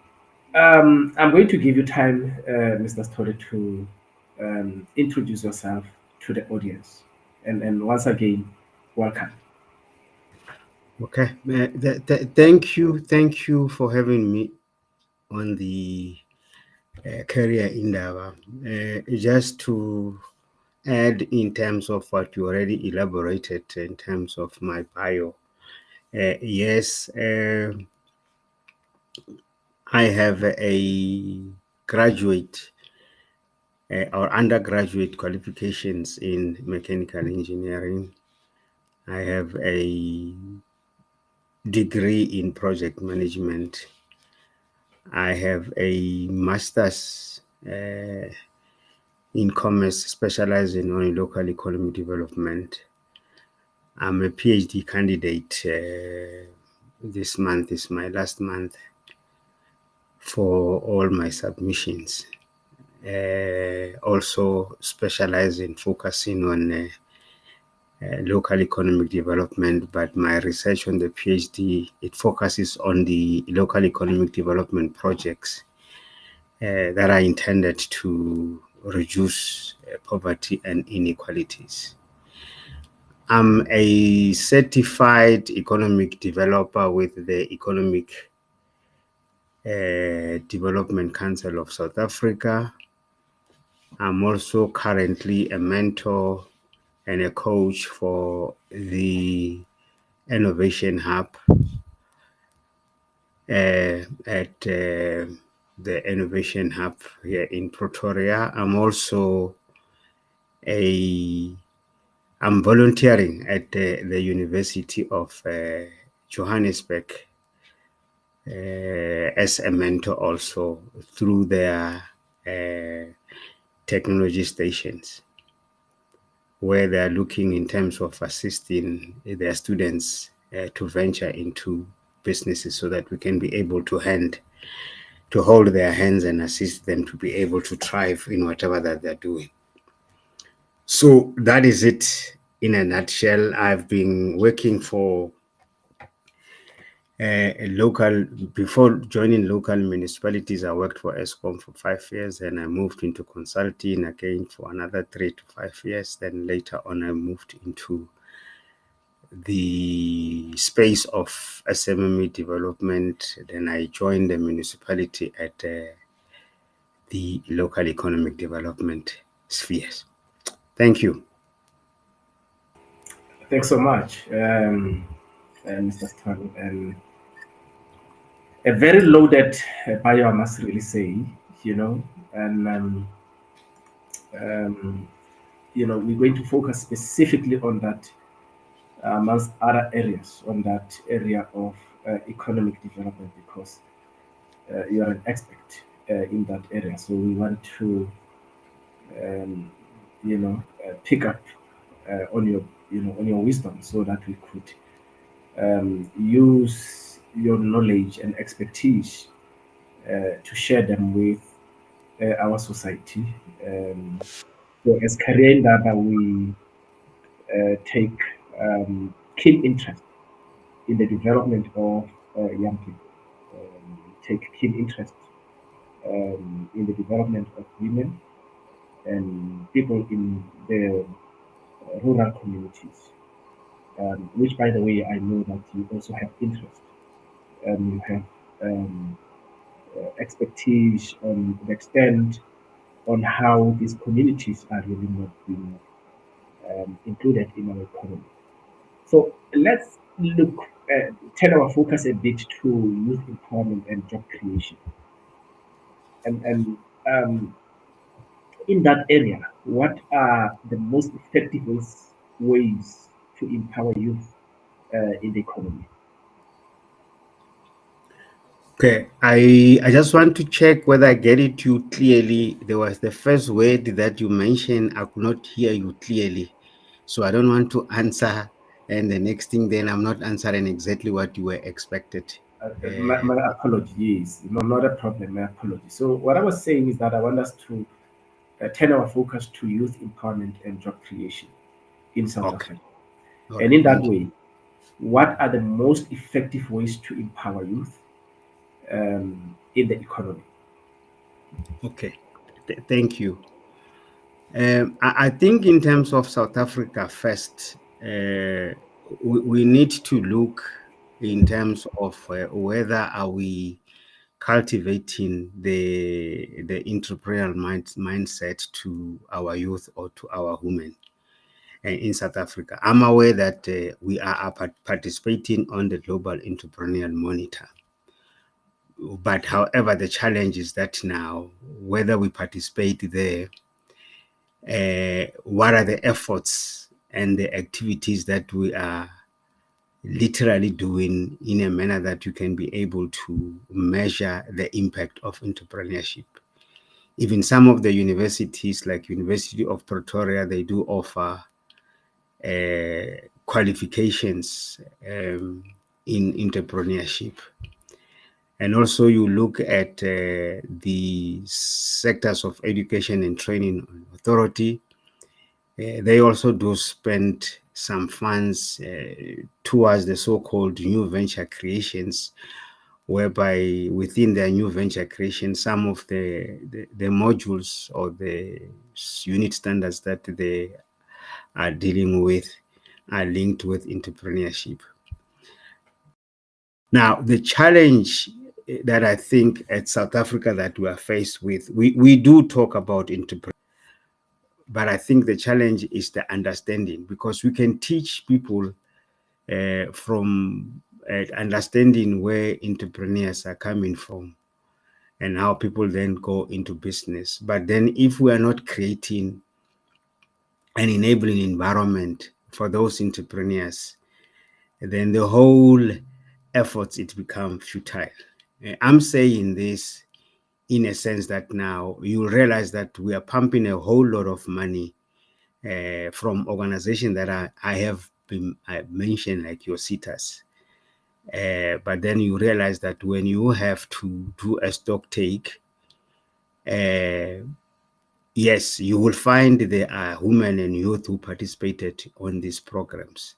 S3: I'm going to give you time, Mr. Stole, to introduce yourself to the audience. And once again, welcome.
S5: Okay, thank you for having me on the Career Indaba. Just to add in terms of what you already elaborated in terms of my bio, yes, I have a graduate or undergraduate qualifications in mechanical engineering. I have a degree in project management. I have a master's in commerce specializing on local economic development. I'm a PhD candidate this month is my last month for all my submissions. Also specialize in focusing on local economic development, but my research on the PhD, it focuses on the local economic development projects that are intended to reduce poverty and inequalities. I'm a certified economic developer with the Economic Development Council of South Africa. I'm also currently a mentor and a coach for the Innovation Hub at the Innovation Hub here in Pretoria. I'm also I'm volunteering at the University of Johannesburg as a mentor also through their technology stations, where they're looking in terms of assisting their students to venture into businesses so that we can be able to hold their hands and assist them to be able to thrive in whatever that they're doing. So that is it in a nutshell. I've been working for before joining local municipalities, I worked for ESCOM for 5 years, and I moved into consulting again for another 3 to 5 years. Then later on, I moved into the space of SMME development. Then I joined the municipality at the local economic development spheres. Thank you.
S3: Thanks so much, Mr. Stan. A very loaded bio, I must really say, and we're going to focus specifically on that, amongst other areas, on that area of economic development, because you are an expert in that area. So we want to, pick up on your wisdom, so that we could use your knowledge and expertise to share them with our society. So as career Indaba, we take keen interest in the development of young people. Take keen interest in the development of women and people in the rural communities, which, by the way, I know that you also have interest. You have expertise on the extent on how these communities are really not being included in our economy. So let's turn our focus a bit to youth empowerment and job creation. And in that area, what are the most effective ways to empower youth in the economy?
S5: Okay, I just want to check whether I get it you clearly. There was the first word that you mentioned, I could not hear you clearly. So I don't want to answer, and the next thing then I'm not answering exactly what you were expected.
S3: My apologies. No, not a problem. My apologies. So what I was saying is that I want us to turn our focus to youth empowerment and job creation in South Africa.
S5: All
S3: and
S5: right,
S3: in that
S5: thank you.
S3: way, what are the most effective ways to empower youth in the economy?
S5: Okay, thank you. I think in terms of South Africa first, we need to look in terms of whether are we cultivating the entrepreneurial mindset to our youth or to our women in South Africa. I'm aware that we are participating on the Global Entrepreneurial Monitor. But however, the challenge is that now, whether we participate there, what are the efforts and the activities that we are literally doing in a manner that you can be able to measure the impact of entrepreneurship. Even some of the universities, like University of Pretoria, they do offer qualifications in entrepreneurship. And also you look at the sectors of education and training authority. They also do spend some funds towards the so-called new venture creations, whereby within their new venture creation, some of the modules or the unit standards that they are dealing with are linked with entrepreneurship. Now, the challenge that I think at South Africa that we are faced with, we do talk about entrepreneurship, but I think the challenge is the understanding, because we can teach people from understanding where entrepreneurs are coming from and how people then go into business. But then if we are not creating an enabling environment for those entrepreneurs, then the whole efforts, it become futile. I'm saying this in a sense that now you realize that we are pumping a whole lot of money from organizations that I have mentioned, like your sitters. But then you realize that when you have to do a stock take, yes, you will find there are women and youth who participated on these programs.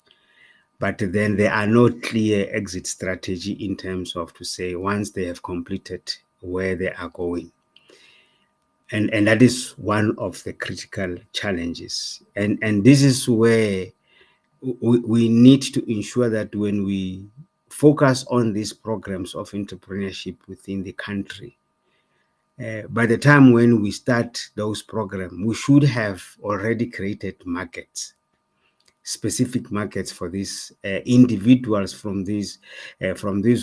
S5: But then there are no clear exit strategy in terms of to say once they have completed where they are going. And that is one of the critical challenges. And this is where we need to ensure that when we focus on these programs of entrepreneurship within the country, by the time when we start those programs, we should have already created markets, specific markets for these individuals from these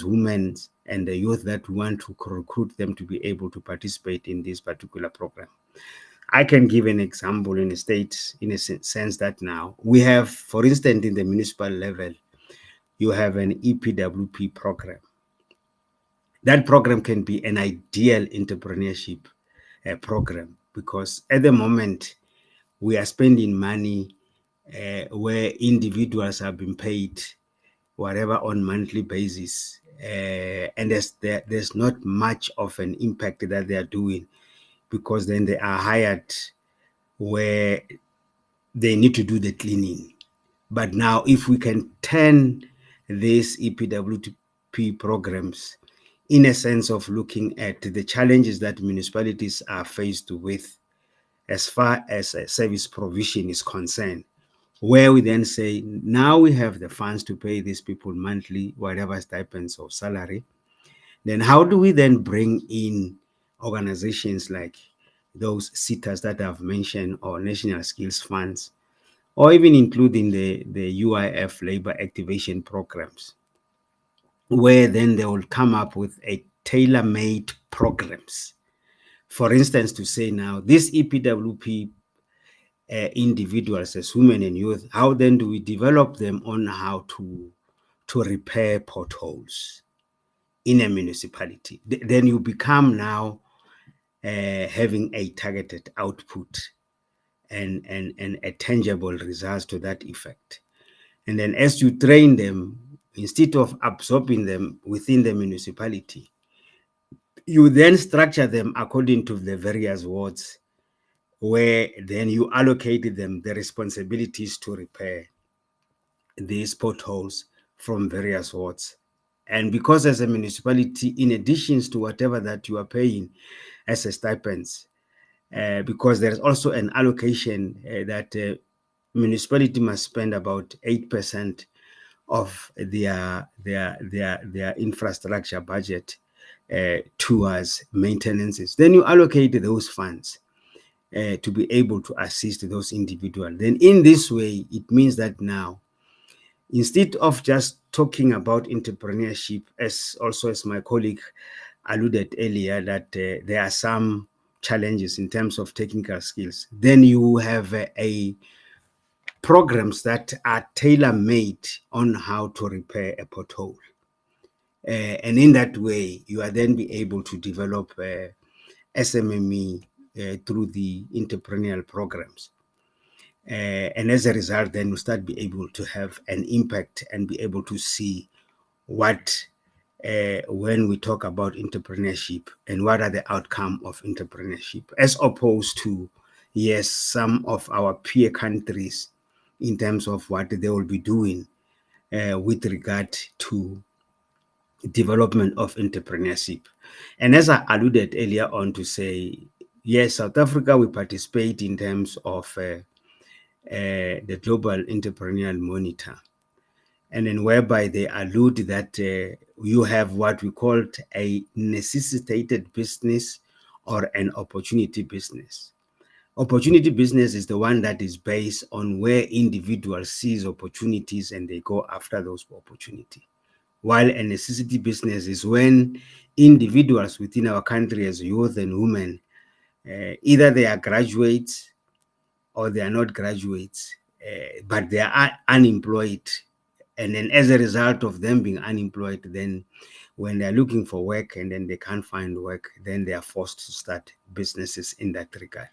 S5: women and the youth that want to recruit them to be able to participate in this particular program. I can give an example in a state, in a sense that now we have, for instance, in the municipal level, you have an EPWP program. That program can be an ideal entrepreneurship program, because at the moment we are spending money where individuals have been paid whatever on monthly basis, and there's not much of an impact that they are doing, because then they are hired where they need to do the cleaning. But now if we can turn these EPWP programs in a sense of looking at the challenges that municipalities are faced with as far as service provision is concerned, where we then say, now we have the funds to pay these people monthly, whatever stipends or salary, then how do we then bring in organizations like those sitters that I've mentioned, or national skills funds, or even including the UIF labor activation programs, where then they will come up with a tailor-made programs. For instance, to say now, this EPWP individuals as women and youth, how then do we develop them on how to repair potholes in a municipality? Then you become now having a targeted output and a tangible results to that effect. And then as you train them, instead of absorbing them within the municipality, you then structure them according to the various wards, where then you allocate them the responsibilities to repair these potholes from various wards. And because as a municipality, in addition to whatever that you are paying as a stipends, because there's also an allocation that municipality must spend about 8% of their infrastructure budget towards maintenances. Then you allocate those funds to be able to assist those individuals. Then in this way, it means that now, instead of just talking about entrepreneurship, as my colleague alluded earlier, that there are some challenges in terms of technical skills, then you have a programs that are tailor-made on how to repair a pothole. And in that way, you are then be able to develop SMME through the entrepreneurial programs. And as a result, then you start be able to have an impact and be able to see when we talk about entrepreneurship and what are the outcome of entrepreneurship, as opposed to, yes, some of our peer countries in terms of what they will be doing with regard to development of entrepreneurship. And as I alluded earlier on to say, yes, South Africa, we participate in terms of the Global Entrepreneurial Monitor, and then whereby they allude that you have what we call a necessitated business or an opportunity business. Opportunity business is the one that is based on where individuals sees opportunities and they go after those opportunities. While a necessity business is when individuals within our country as youth and women, either they are graduates or they are not graduates, but they are unemployed. And then as a result of them being unemployed, then when they're looking for work and then they can't find work, then they are forced to start businesses in that regard.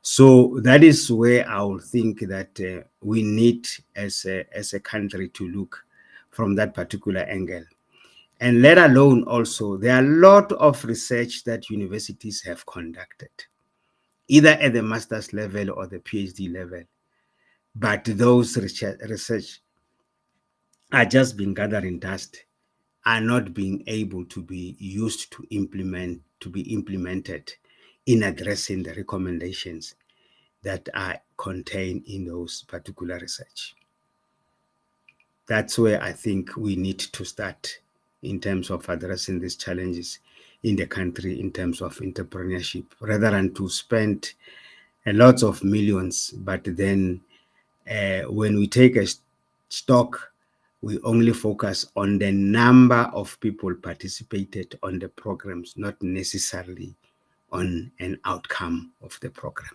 S5: So that is where I would think that we need as a country to look from that particular angle. And let alone also, there are a lot of research that universities have conducted, either at the master's level or the PhD level. But those research are just being gathering dust, are not being able to be used to be implemented in addressing the recommendations that are contained in those particular research. That's where I think we need to start in terms of addressing these challenges in the country in terms of entrepreneurship, rather than to spend a lot of millions, but then when we take a stock, we only focus on the number of people participated on the programs, not necessarily on an outcome of the program.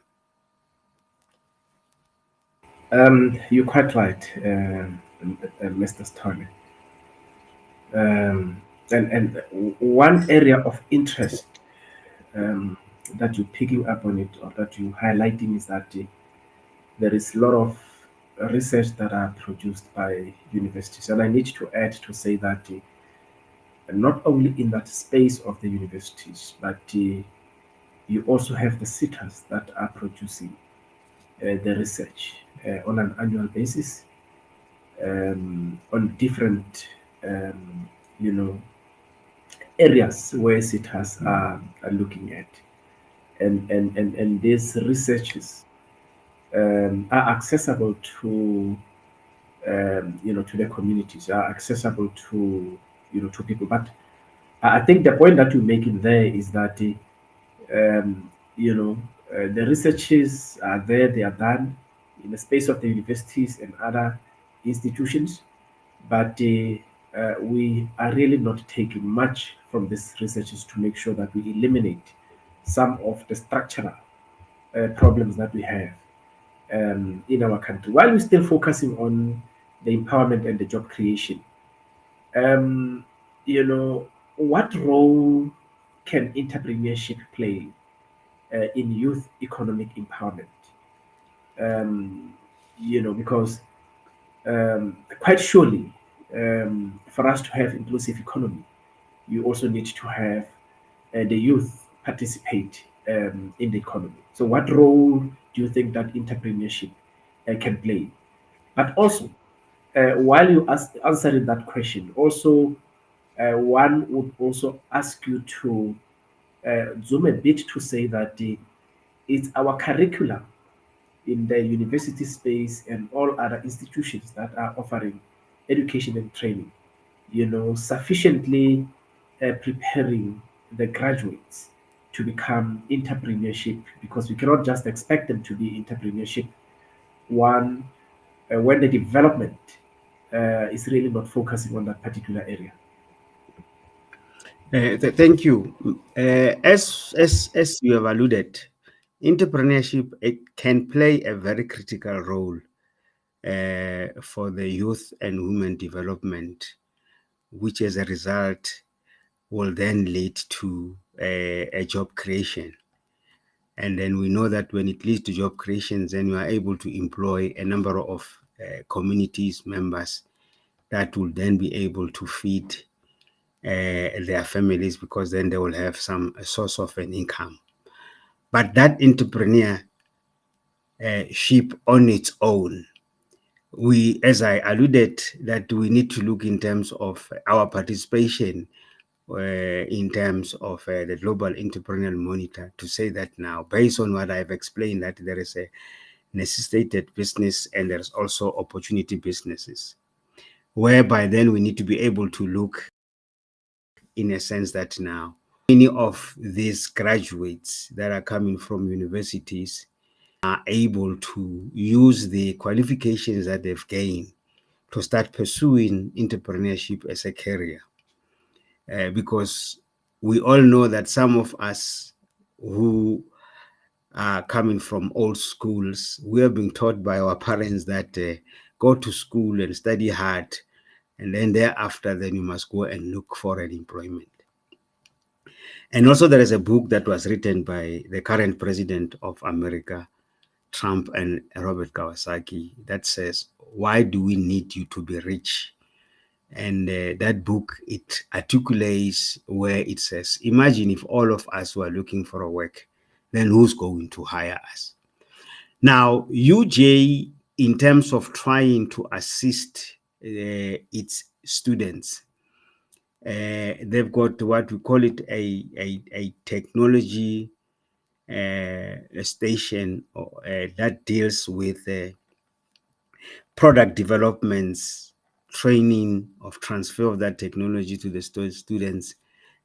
S3: You're quite right, Mr. Stone. And one area of interest that you're picking up on it, or that you're highlighting, is that there is a lot of research that are produced by universities. And I need to add to say that not only in that space of the universities, but you also have the sitters that are producing the research on an annual basis on different, areas where sitters are looking at. And these researches are accessible to to the communities, are accessible to to people. But I think the point that you're making there is that the researches are there, they are done in the space of the universities and other institutions, but we are really not taking much from these researches to make sure that we eliminate some of the structural problems that we have in our country, while we're still focusing on the empowerment and the job creation. Um, what role can entrepreneurship play in youth economic empowerment? Because quite surely, for us to have inclusive economy, you also need to have the youth participate in the economy. So, what role do you think that entrepreneurship can play? But also, while you answering that question, also one would also ask you to zoom a bit to say that it's our curriculum in the university space and all other institutions that are offering education and training, sufficiently preparing the graduates to become entrepreneurship, because we cannot just expect them to be entrepreneurship one when the development is really not focusing on that particular area.
S5: Thank you. As you have alluded, entrepreneurship, it can play a very critical role for the youth and women development, which as a result will then lead to a job creation. And then we know that when it leads to job creations, then you are able to employ a number of communities members that will then be able to feed their families, because then they will have some source of an income. But that entrepreneurship on its own, we, as I alluded, that we need to look in terms of our participation in terms of the Global Entrepreneurial Monitor, to say that now, based on what I've explained, that there is a necessitated business and there's also opportunity businesses, whereby then we need to be able to look in a sense that now many of these graduates that are coming from universities are able to use the qualifications that they've gained to start pursuing entrepreneurship as a career. Because we all know that some of us who are coming from old schools, we have been taught by our parents that go to school and study hard, and then thereafter, then you must go and look for an employment. And also there is a book that was written by the current president of America, Trump, and Robert Kiyosaki, that says, why do we need you to be rich? And that book, it articulates where it says, imagine if all of us were looking for a work, then who's going to hire us? Now, UJ, in terms of trying to assist its students, they've got what we call it a technology station that deals with product developments, training of transfer of that technology to the students,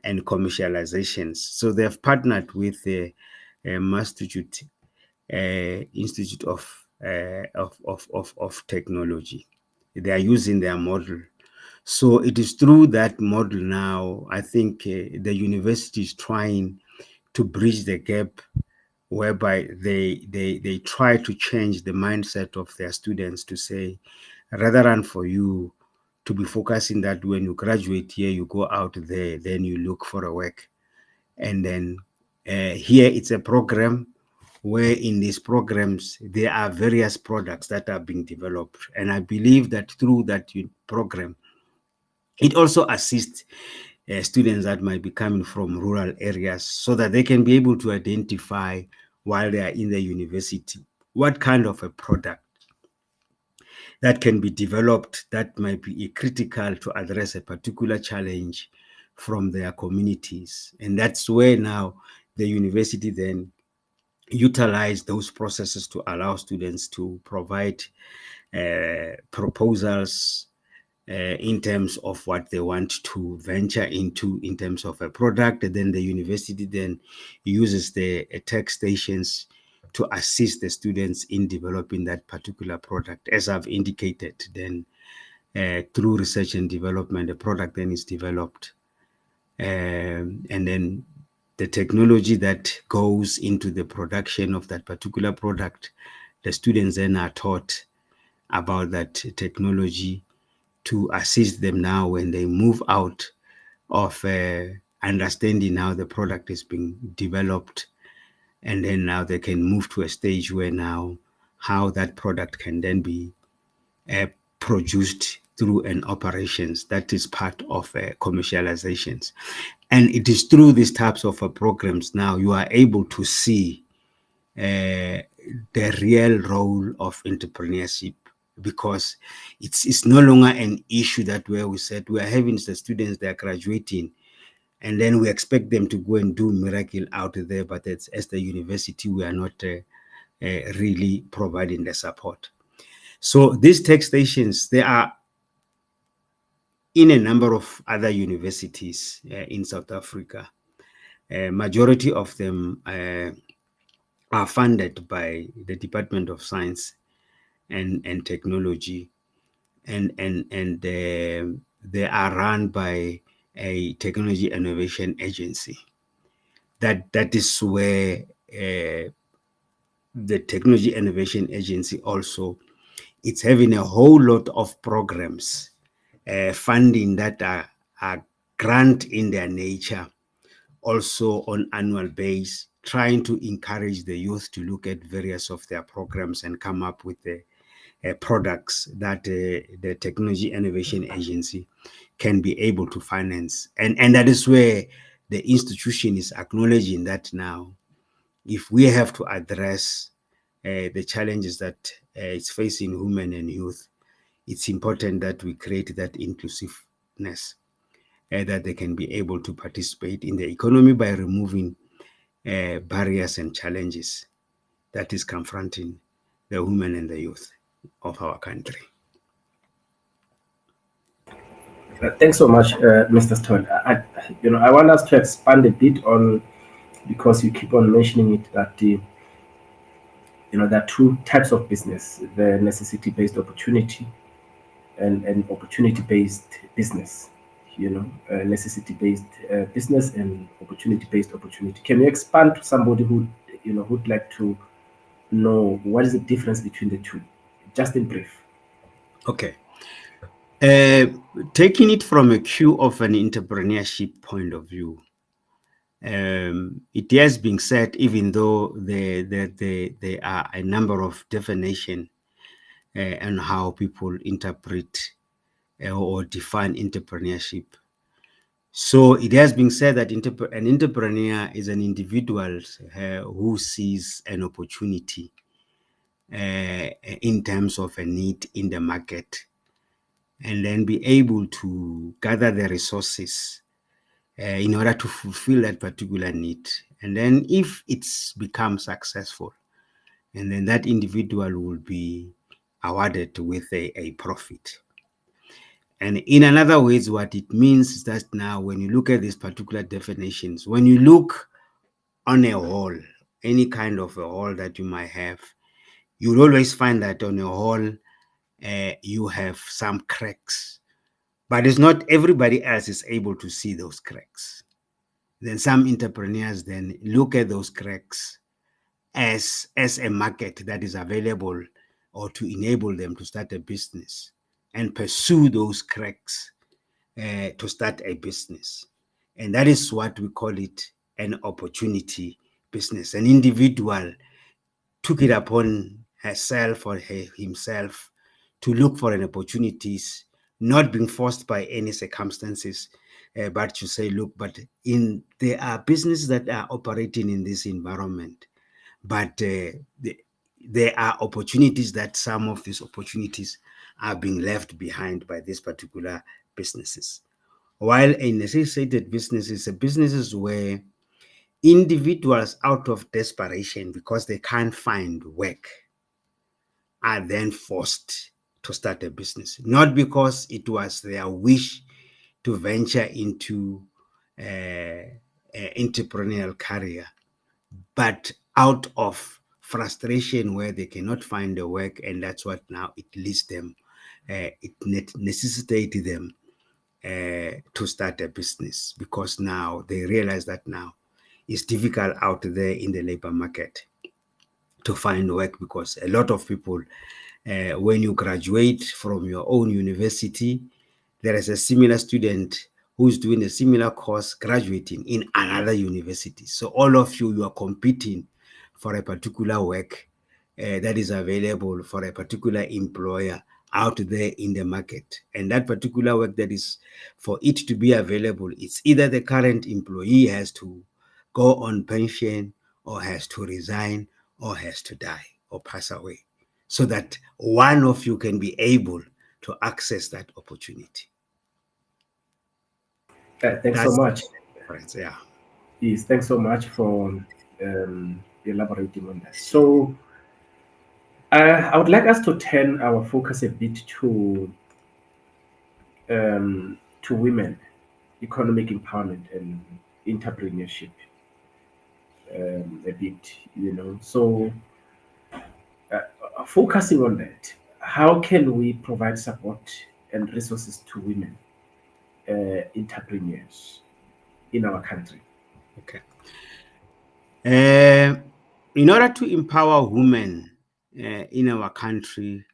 S5: and commercializations. So they have partnered with the Institute of Technology. They are using their model. So it is through that model now, I think the university is trying to bridge the gap, whereby they try to change the mindset of their students to say, rather than for you to be focusing that when you graduate here, you go out there, then you look for a work. And then here it's a program where in these programs, there are various products that are being developed. And I believe that through that program, it also assists students that might be coming from rural areas, so that they can be able to identify while they are in the university what kind of a product that can be developed that might be critical to address a particular challenge from their communities. And that's where now the university then utilize those processes to allow students to provide proposals in terms of what they want to venture into in terms of a product. And then the university then uses the tech stations to assist the students in developing that particular product. As I've indicated, then through research and development, the product then is developed. And then the technology that goes into the production of that particular product, the students then are taught about that technology to assist them now when they move out of understanding how the product is being developed. And then now they can move to a stage where now how that product can then be produced through an operations that is part of commercializations. And it is through these types of programs now you are able to see the real role of entrepreneurship, because it's no longer an issue that where we said we are having the students that are graduating and then we expect them to go and do miracle out there, but as the university we are not really providing the support. So these tech stations, they are in a number of other universities in South Africa. Majority of them are funded by the Department of Science and Technology, and they are run by a technology innovation agency. That is where the technology innovation agency also, it's having a whole lot of programs, funding that are grant in their nature, also on annual base, trying to encourage the youth to look at various of their programs and come up with products that the Technology Innovation Agency can be able to finance. And that is where the institution is acknowledging that now, if we have to address the challenges that it's facing women and youth, it's important that we create that inclusiveness, that they can be able to participate in the economy by removing barriers and challenges that is confronting the women and the youth of our country.
S3: Thanks so much, Mr. Stone. I want us to expand a bit on, because you keep on mentioning it, that there are two types of business: the necessity-based opportunity and opportunity-based business. Necessity-based business and opportunity-based opportunity. Can you expand to somebody who who'd like to know what is the difference between the two, just in brief?
S5: Okay. Taking it from a view of an entrepreneurship point of view, it has been said, even though there are a number of definitions on how people interpret or define entrepreneurship. So it has been said that an entrepreneur is an individual who sees an opportunity in terms of a need in the market, and then be able to gather the resources in order to fulfill that particular need. And then if it's become successful, and then that individual will be awarded with a profit. And in another ways, what it means is that now when you look at these particular definitions, when you look on a whole, any kind of a whole that you might have, you'll always find that on a whole, you have some cracks, but it's not everybody else is able to see those cracks. Then some entrepreneurs then look at those cracks as a market that is available or to enable them to start a business and pursue those cracks to start a business. And that is what we call it, an opportunity business. An individual took it upon herself or himself to look for an opportunities, not being forced by any circumstances, but to say, look, there are businesses that are operating in this environment, but there are opportunities that some of these opportunities are being left behind by these particular businesses. While a necessitated business is a businesses where individuals, out of desperation because they can't find work, are then forced to start a business, not because it was their wish to venture into an entrepreneurial career, but out of frustration where they cannot find the work, and that's what now it leads them, it necessitates them to start a business, because now they realize that now it's difficult out there in the labor market to find work, because a lot of people, when you graduate from your own university, there is a similar student who's doing a similar course graduating in another university. So all of you are competing for a particular work that is available for a particular employer out there in the market. And that particular work that is, for it to be available, it's either the current employee has to go on pension, or has to resign, or has to die or pass away, so that one of you can be able to access that opportunity.
S3: Thanks so much.
S5: Yeah.
S3: Yes, thanks so much for elaborating on that. So I would like us to turn our focus a bit to women, economic empowerment and entrepreneurship a bit, So focusing on that, how can we provide support and resources to women entrepreneurs in our country?
S5: Okay. In order to empower women in our country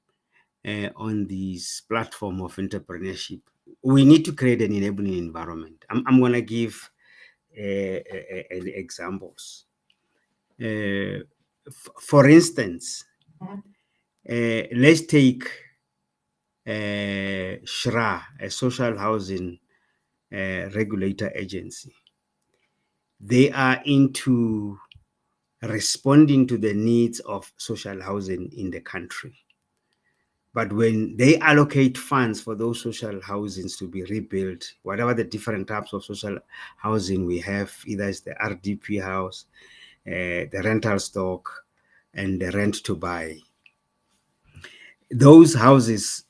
S5: on this platform of entrepreneurship, we need to create an enabling environment. I'm going to give examples. For instance, let's take SHRA, a social housing regulator agency. They are into responding to the needs of social housing in the country. But when they allocate funds for those social housings to be rebuilt, whatever the different types of social housing we have, either it's the RDP house, the rental stock, and the rent to buy, those houses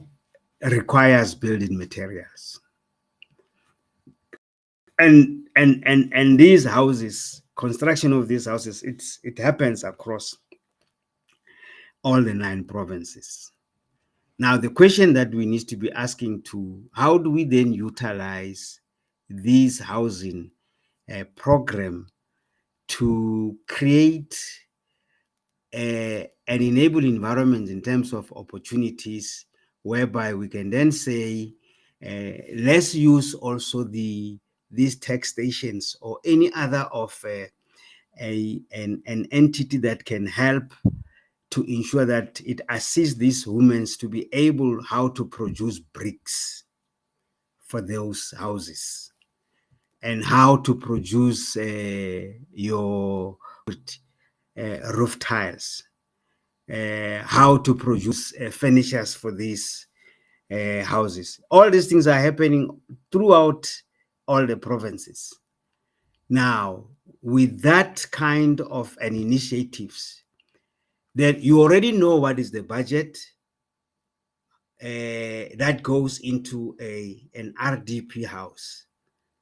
S5: requires building materials. And these houses, construction of these houses, it happens across all the 9 provinces. Now, the question that we need to be asking to, how do we then utilize this housing program to create an enable environment in terms of opportunities, whereby we can then say, let's use also these tech stations or any other of an entity that can help to ensure that it assists these women to be able how to produce bricks for those houses, and how to produce your roof tiles, how to produce furnitures for these houses. All these things are happening throughout all the provinces. Now, with that kind of an initiatives, that you already know what is the budget that goes into an RDP house.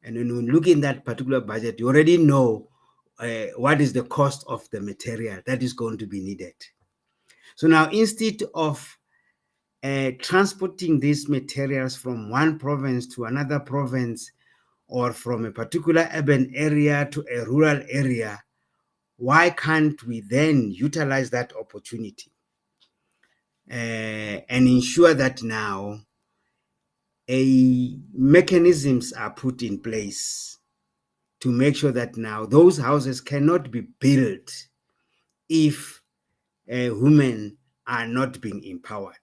S5: And when you look in that particular budget, you already know what is the cost of the material that is going to be needed. So now, instead of transporting these materials from one province to another province, or from a particular urban area to a rural area, why can't we then utilize that opportunity and ensure that now mechanisms are put in place to make sure that now those houses cannot be built if women are not being empowered.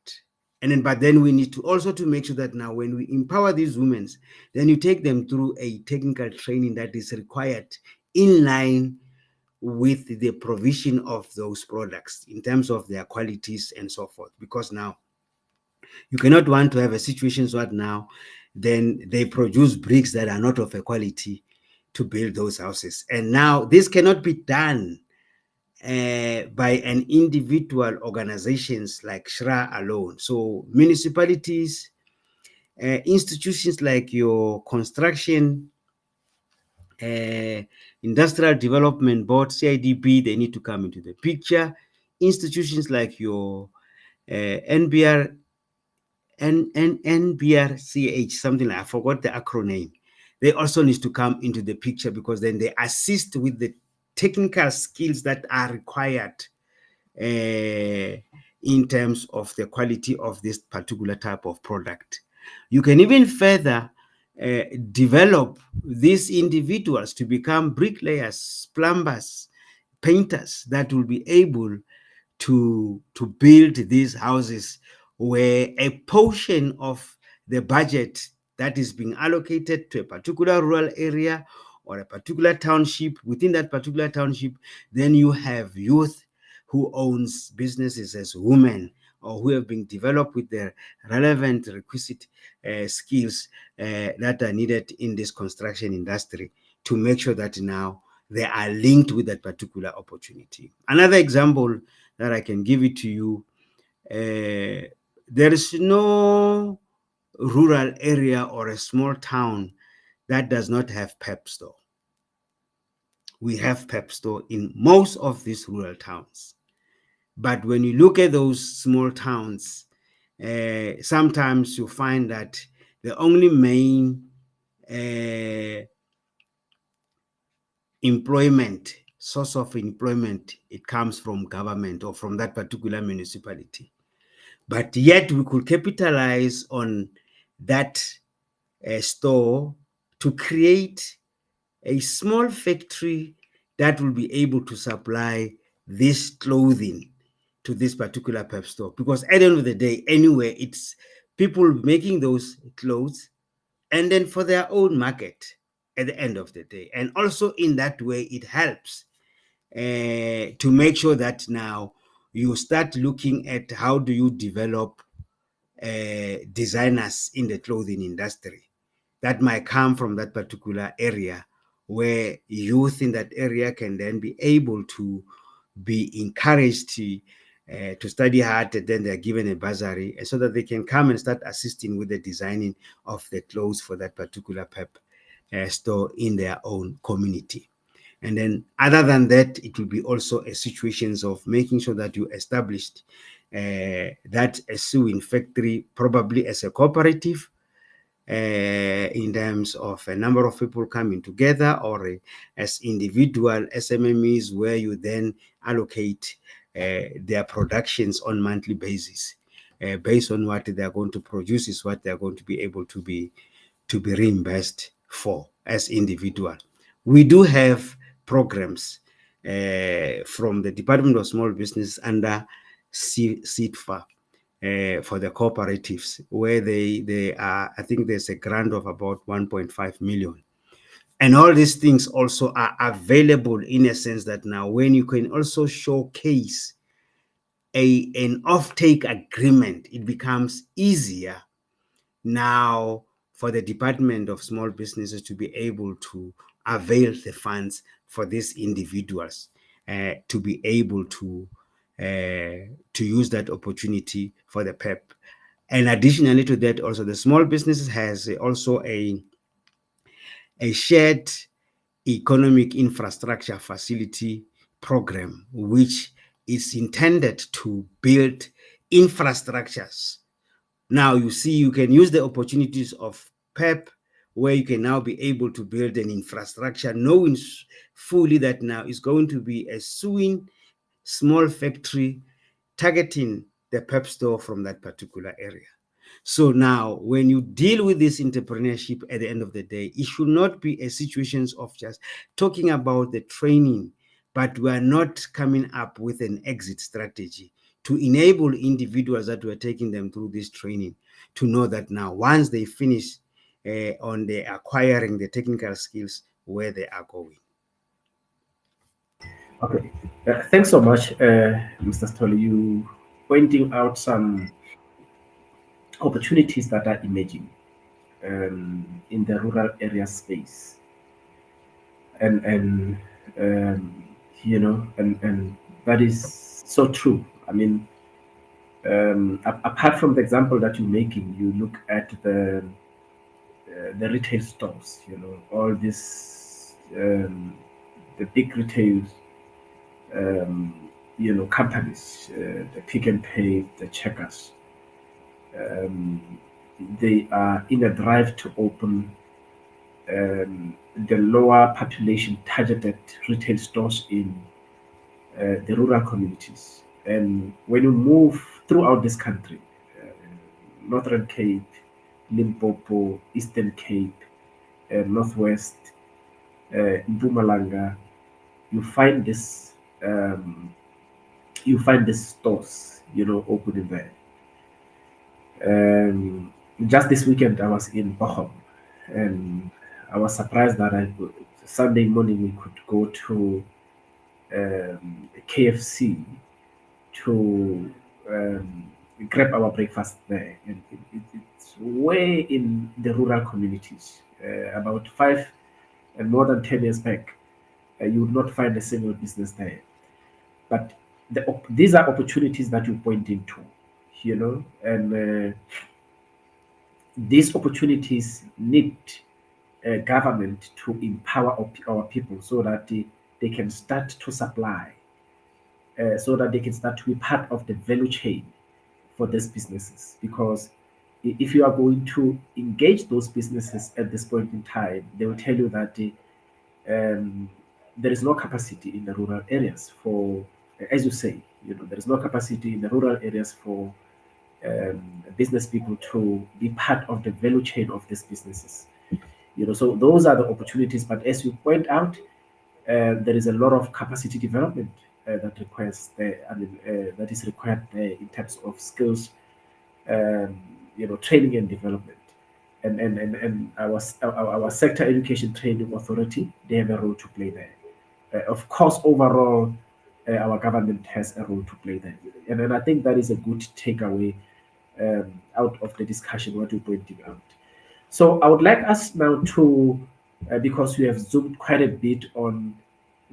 S5: But then we need to also to make sure that now when we empower these women, then you take them through a technical training that is required in line with the provision of those products in terms of their qualities and so forth. Because now you cannot want to have a situation so that now then they produce bricks that are not of a quality to build those houses. And now this cannot be done by an individual organizations like SHRA alone. So municipalities, institutions like your construction, industrial development board, CIDB, they need to come into the picture. Institutions like your NBRCH, something like, I forgot the acronym. They also need to come into the picture, because then they assist with the technical skills that are required in terms of the quality of this particular type of product. You can even further develop these individuals to become bricklayers, plumbers, painters that will be able to build these houses, where a portion of the budget that is being allocated to a particular rural area or a particular township, within that particular township, then you have youth who owns businesses as women, or who have been developed with the relevant requisite skills that are needed in this construction industry, to make sure that now they are linked with that particular opportunity. Another example that I can give it to you, there is no rural area or a small town that does not have PEP store. We have PEP store in most of these rural towns. But when you look at those small towns, sometimes you find that the only main source of employment, it comes from government or from that particular municipality. But yet we could capitalize on that store to create a small factory that will be able to supply this clothing to this particular PEP store, because at the end of the day, anyway, it's people making those clothes and then for their own market at the end of the day. And also in that way, it helps to make sure that now you start looking at how do you develop designers in the clothing industry that might come from that particular area, where youth in that area can then be able to be encouraged to study hard, and then they're given a bursary so that they can come and start assisting with the designing of the clothes for that particular PEP store in their own community. And then other than that, it will be also a situations of making sure that you established that a sewing factory, probably as a cooperative, in terms of a number of people coming together, or as individual SMMEs, where you then allocate their productions on monthly basis, based on what they are going to produce is what they are going to be able to be reimbursed for as individual. We do have programs from the Department of Small Business under CITFA for the cooperatives, where they are, I think there's a grant of about 1.5 million. And all these things also are available in a sense that now when you can also showcase an offtake agreement, it becomes easier now for the Department of Small Businesses to be able to avail the funds for these individuals to be able to use that opportunity for the PEP. And additionally to that, also the small businesses has also a shared economic infrastructure facility program, which is intended to build infrastructures. Now you see, you can use the opportunities of PEP, where you can now be able to build an infrastructure, knowing fully that now is going to be a sewing small factory targeting the PEP store from that particular area. So now when you deal with this entrepreneurship at the end of the day, it should not be a situation of just talking about the training, but we are not coming up with an exit strategy to enable individuals that we're taking them through this training to know that now once they finish on the acquiring the technical skills, where they are going.
S3: Okay, thanks so much, Mr. Stolle. You pointing out some opportunities that are emerging in the rural area space, and you know, and that is so true. I mean, apart from the example that you're making, you look at the retail stores. You know, all this the big retail you know, companies, the Pick and Pay, the Checkers. They are in a drive to open the lower population targeted retail stores in the rural communities. And when you move throughout this country, Northern Cape, Limpopo, Eastern Cape, Northwest, Mpumalanga, you find this stores, you know, opening there. Just this weekend, I was in Bochum, and I was surprised that Sunday morning we could go to KFC to grab our breakfast there. And it's way in the rural communities. About 5 and more than 10 years back, you would not find a single business there. But these are opportunities that you point into, you know, and these opportunities need government to empower our people so that they can start to supply, so that they can start to be part of the value chain for these businesses. Because if you are going to engage those businesses at this point in time, they will tell you that there is no capacity in the rural areas for, as you say, you know, there is no capacity in the rural areas for business people to be part of the value chain of these businesses. You know, so those are the opportunities. But as you point out, there is a lot of capacity development that requires there. That is required there in terms of skills, um, training and development. And our sector education training authority, they have a role to play there. Of course, overall, our government has a role to play there, and I think that is a good takeaway out of the discussion what we're pointing out. So I would like us now to, because we have zoomed quite a bit on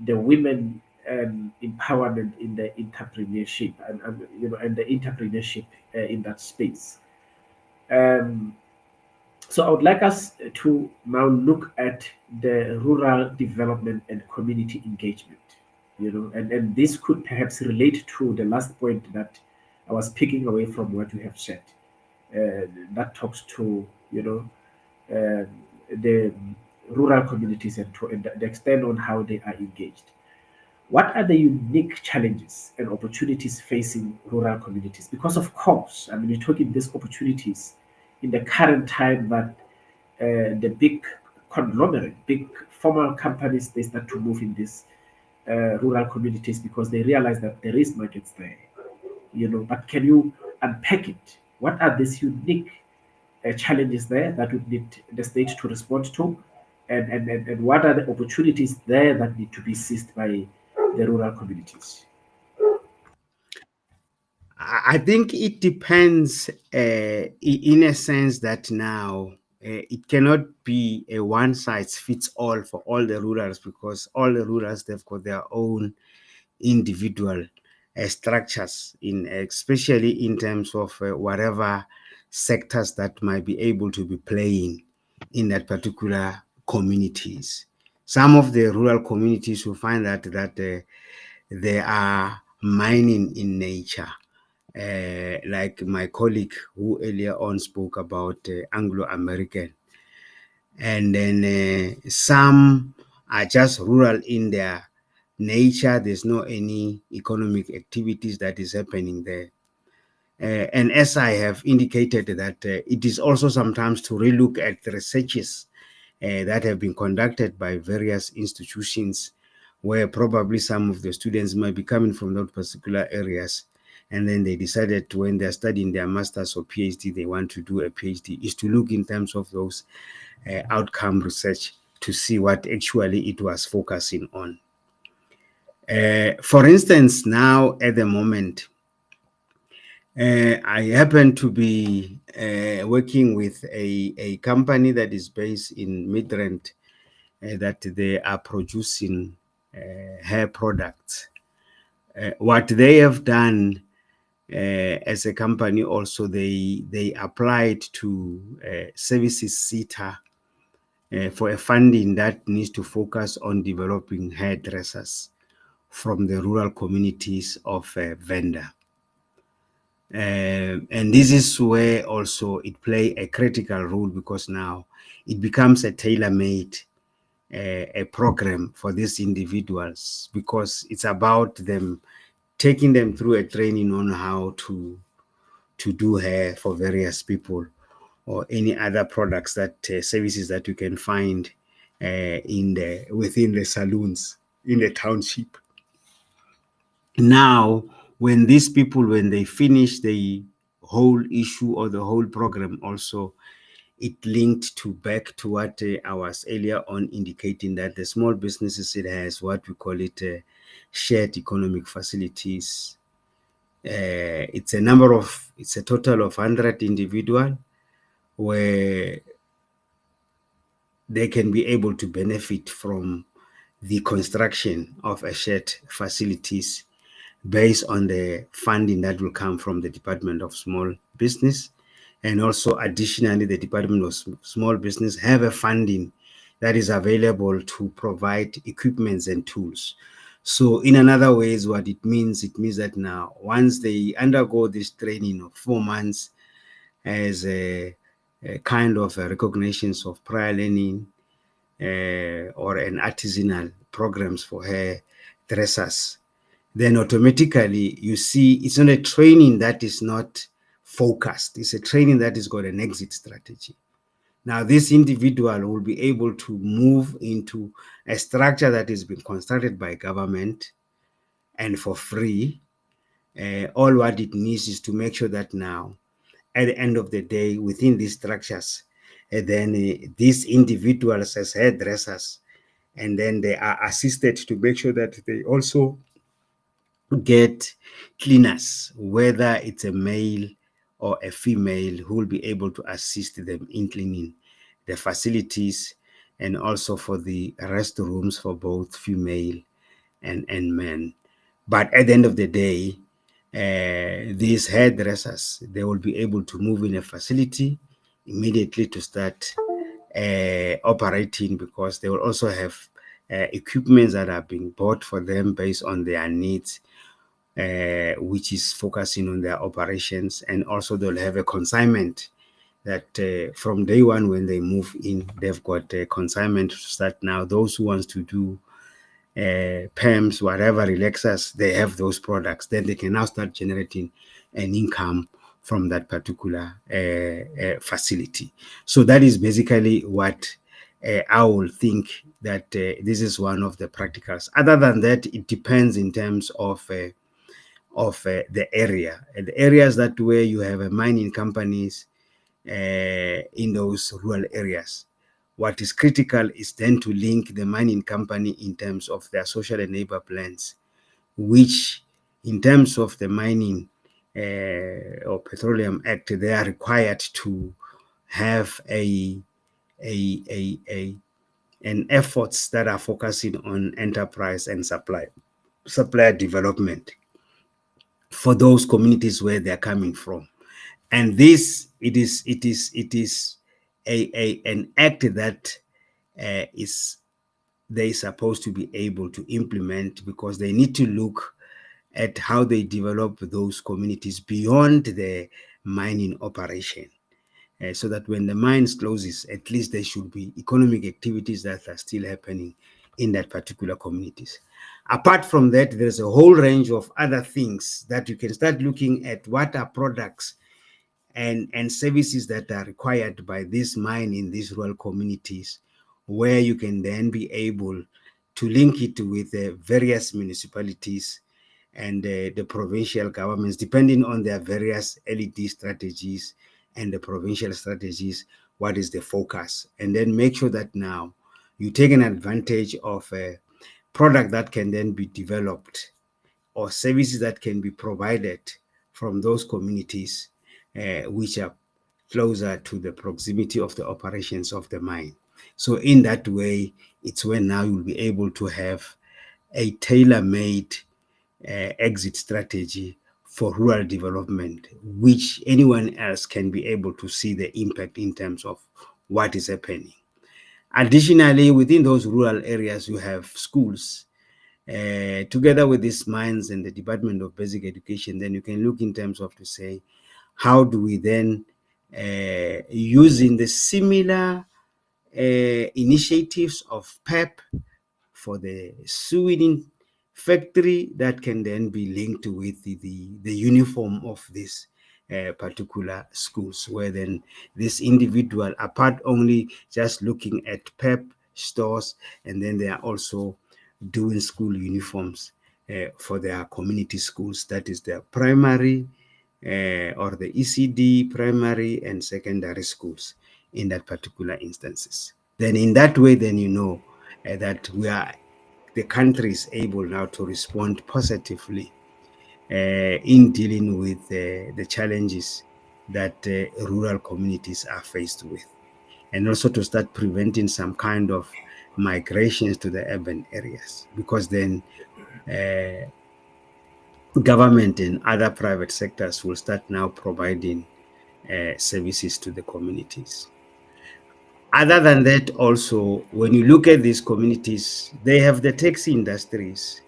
S3: the women empowerment in the entrepreneurship and the entrepreneurship in that space. Um, so I would like us to now look at the rural development and community engagement. And this could perhaps relate to the last point that I was picking away from what you have said. That talks to um, the rural communities and the extent on how they are engaged. What are the unique challenges and opportunities facing rural communities? Because, of course, I mean, we're talking these opportunities in the current time that the big conglomerate, big formal companies, they start to move in these rural communities because they realize that there is markets there. But can you unpack it? What are these unique challenges there that would need the state to respond to, and what are the opportunities there that need to be seized by the rural communities?
S5: I think it depends in a sense that now it cannot be a one size fits all for all the rurals, because all the rurals, they've got their own individual structures, in especially in terms of whatever sectors that might be able to be playing in that particular communities. Some of the rural communities will find that they are mining in nature, like my colleague who earlier on spoke about Anglo-American. And then some are just rural in their nature. There's no any economic activities that is happening there. And as I have indicated that it is also sometimes to relook at the researches that have been conducted by various institutions, where probably some of the students might be coming from those particular areas, and then they decided when they're studying their master's or PhD, they want to do a PhD, is to look in terms of those outcome research to see what actually it was focusing on. For instance, now at the moment, I happen to be working with a company that is based in Midrand, that they are producing hair products. What they have done as a company also, they applied to services SETA for a funding that needs to focus on developing hairdressers from the rural communities of Venda. And this is where also it play a critical role, because now it becomes a tailor-made a program for these individuals, because it's about them taking them through a training on how to do hair for various people, or any other products that services that you can find within the salons in the township. Now, when these people, when they finish the whole issue or the whole program, also it linked to back to what I was earlier on indicating, that the small businesses, it has what we call it shared economic facilities. It's a total of 100 individual, where they can be able to benefit from the construction of a shared facilities based on the funding that will come from the Department of Small Business. And also additionally, the Department of Small Business have a funding that is available to provide equipments and tools. So in another ways, what it means that now, once they undergo this training of 4 months as a kind of a recognitions of prior learning, or an artisanal programs for hair dressers, then automatically you see it's not a training that is not focused. It's a training that has got an exit strategy. Now, this individual will be able to move into a structure that has been constructed by government, and for free. All what it needs is to make sure that now, at the end of the day, within these structures, then these individuals as hairdressers, and then they are assisted to make sure that they also get cleaners, whether it's a male or a female, who will be able to assist them in cleaning the facilities, and also for the restrooms for both female and men. But at the end of the day, these hairdressers, they will be able to move in a facility immediately to start operating, because they will also have equipment that are being bought for them based on their needs, which is focusing on their operations. And also they'll have a consignment that from day one when they move in, they've got a consignment to start. Now those who wants to do perms, whatever, relaxers, they have those products. Then they can now start generating an income from that particular facility. So that is basically what I will think that this is one of the practicals. Other than that, it depends in terms of the area. And the areas that where you have mining companies in those rural areas, what is critical is then to link the mining company in terms of their social and labor plans, which in terms of the mining or petroleum act, they are required to have an efforts that are focusing on enterprise and supplier development for those communities where they're coming from. And this, it is an act that is they supposed to be able to implement, because they need to look at how they develop those communities beyond the mining operation. So that when the mines closes, at least there should be economic activities that are still happening in that particular communities. Apart from that, there's a whole range of other things that you can start looking at. What are products and services that are required by this mine in these rural communities, where you can then be able to link it with the various municipalities and the provincial governments, depending on their various LED strategies and the provincial strategies, what is the focus, and then make sure that now you take an advantage of a product that can then be developed, or services that can be provided from those communities which are closer to the proximity of the operations of the mine. So in that way, it's when now you'll be able to have a tailor-made exit strategy for rural development, which anyone else can be able to see the impact in terms of what is happening. Additionally, within those rural areas, you have schools. Together with these mines and the Department of Basic Education, then you can look in terms of to say, how do we then, using the similar initiatives of PEP for the sewing factory, that can then be linked with the uniform of this particular schools, where then this individual, apart only just looking at PEP stores, and then they are also doing school uniforms for their community schools, that is their primary or the ECD primary and secondary schools in that particular instances. Then in that way, then you know that the country is able now to respond positively in dealing with the challenges that rural communities are faced with, and also to start preventing some kind of migrations to the urban areas, because then government and other private sectors will start now providing services to the communities. Other than that, also, when you look at these communities, they have the taxi industries.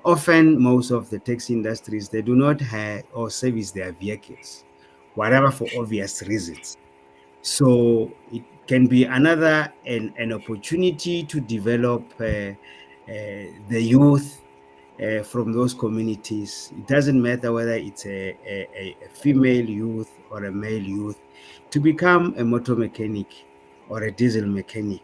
S5: Often, most of the taxi industries, they do not have or service their vehicles, whatever, for obvious reasons. So it can be an opportunity to develop the youth from those communities. It doesn't matter whether it's a female youth or a male youth, to become a motor mechanic or a diesel mechanic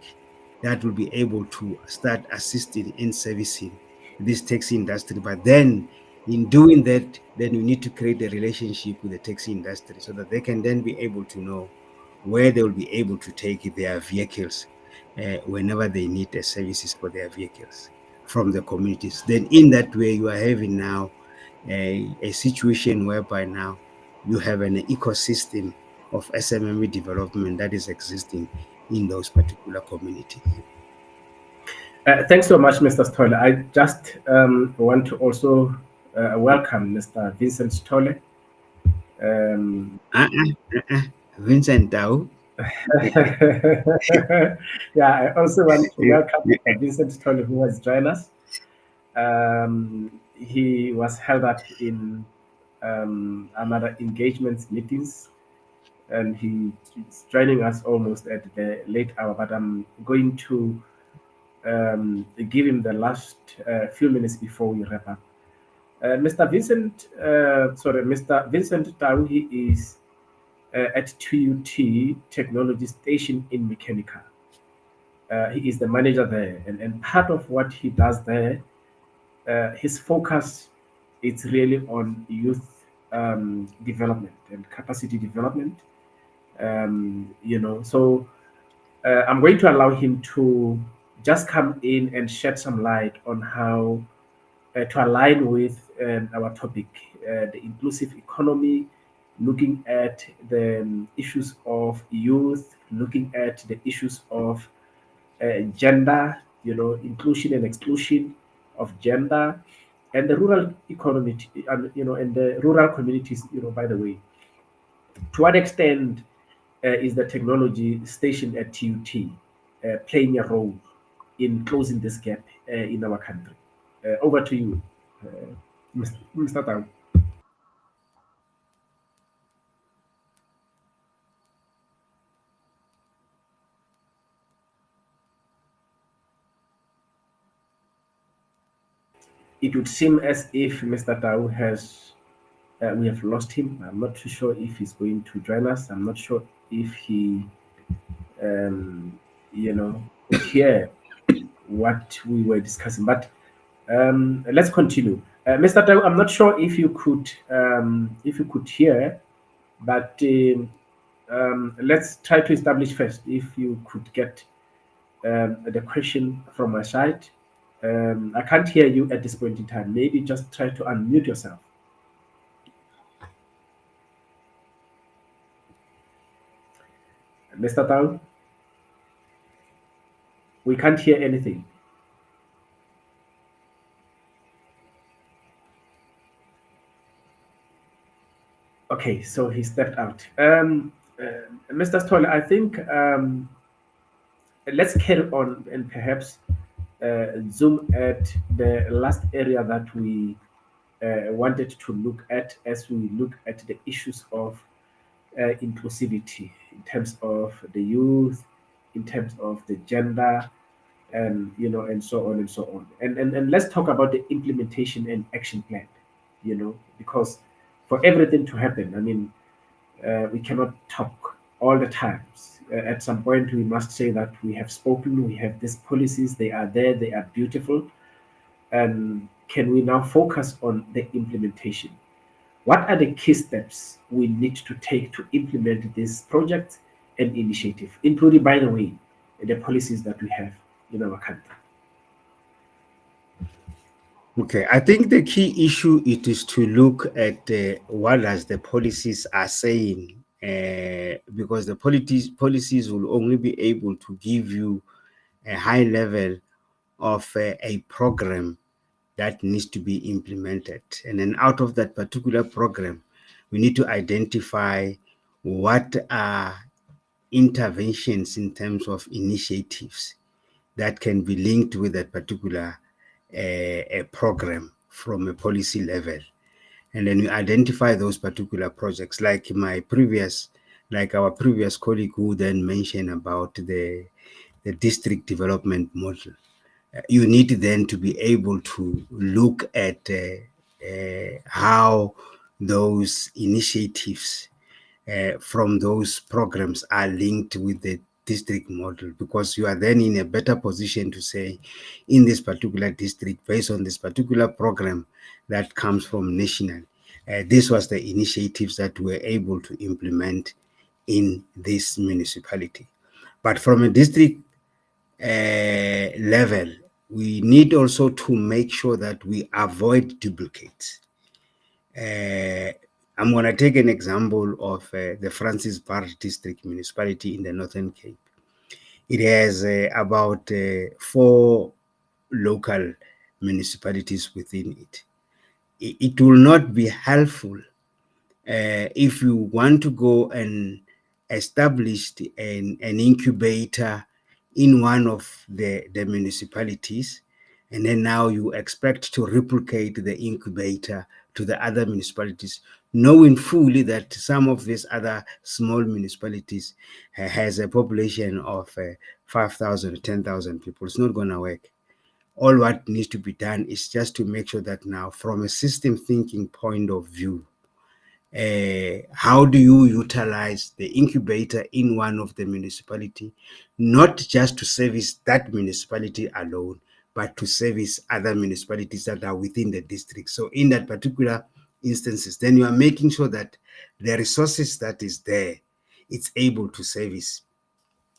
S5: that will be able to start assisting in servicing this taxi industry. But then in doing that, then you need to create a relationship with the taxi industry so that they can then be able to know where they will be able to take their vehicles whenever they need the services for their vehicles from the communities. Then in that way, you are having now a situation whereby now you have an ecosystem of SMME development that is existing in those particular communities.
S3: Thanks so much, Mr. Stolle. I just want to also welcome Mr. Vincent Stolle.
S5: Vincent Tao.
S3: Yeah, I also want to welcome Mr. Vincent Stolle, who has joined us. He was held up in another engagements meetings, and he's joining us almost at the late hour. But I'm going to give him the last few minutes before we wrap up. Mr. Vincent Tau, he is at TUT Technology Station in Mechanical. He is the manager there, and part of what he does there, his focus is really on youth development and capacity development. So I'm going to allow him to just come in and shed some light on how to align with our topic, the inclusive economy, looking at the issues of youth, looking at the issues of gender, inclusion and exclusion of gender, and the rural economy, and the rural communities, by the way. To what extent is the technology station at TUT playing a role in closing this gap in our country? Over to you, Mr. Tang. It would seem as if Mr. Tau we have lost him. I'm not too sure if he's going to join us. I'm not sure if he, could hear what we were discussing. But let's continue. Mr. Tau, I'm not sure if you could hear, but let's try to establish first if you could get the question from my side. I can't hear you at this point in time. Maybe just try to unmute yourself. Mr. Tao, we can't hear anything. Okay, so he stepped out. Mr. Stoll, I think let's carry on and perhaps zoom at the last area that we wanted to look at as we look at the issues of inclusivity in terms of the youth, in terms of the gender, and and so on and so on. And let's talk about the implementation and action plan. Because for everything to happen, I mean, we cannot talk all the times. At some point, we must say that we have spoken, we have these policies, they are there, they are beautiful. And can we now focus on the implementation? What are the key steps we need to take to implement this project and initiative, including, by the way, the policies that we have in our country?
S5: Okay, I think the key issue it is to look at what as the policies are saying, because the policies will only be able to give you a high level of a program that needs to be implemented. And then out of that particular program, we need to identify what are interventions in terms of initiatives that can be linked with that particular a program from a policy level. And then we identify those particular projects, like our previous colleague who then mentioned about the district development model. You need then to be able to look at how those initiatives from those programs are linked with the district model, because you are then in a better position to say, in this particular district, based on this particular program that comes from national, this was the initiatives that we were able to implement in this municipality. But from a district level, we need also to make sure that we avoid duplicates. I'm going to take an example of the Francis Bar District Municipality in the Northern Cape. It has about 4 local municipalities within it. It will not be helpful if you want to go and establish an incubator in one of the municipalities, and then now you expect to replicate the incubator to the other municipalities, knowing fully that some of these other small municipalities has a population of 5,000, 10,000 people. It's not going to work. All what needs to be done is just to make sure that now, from a system thinking point of view, how do you utilize the incubator in one of the municipality, not just to service that municipality alone, but to service other municipalities that are within the district. So in that particular instances, then you are making sure that the resources that is there, it's able to service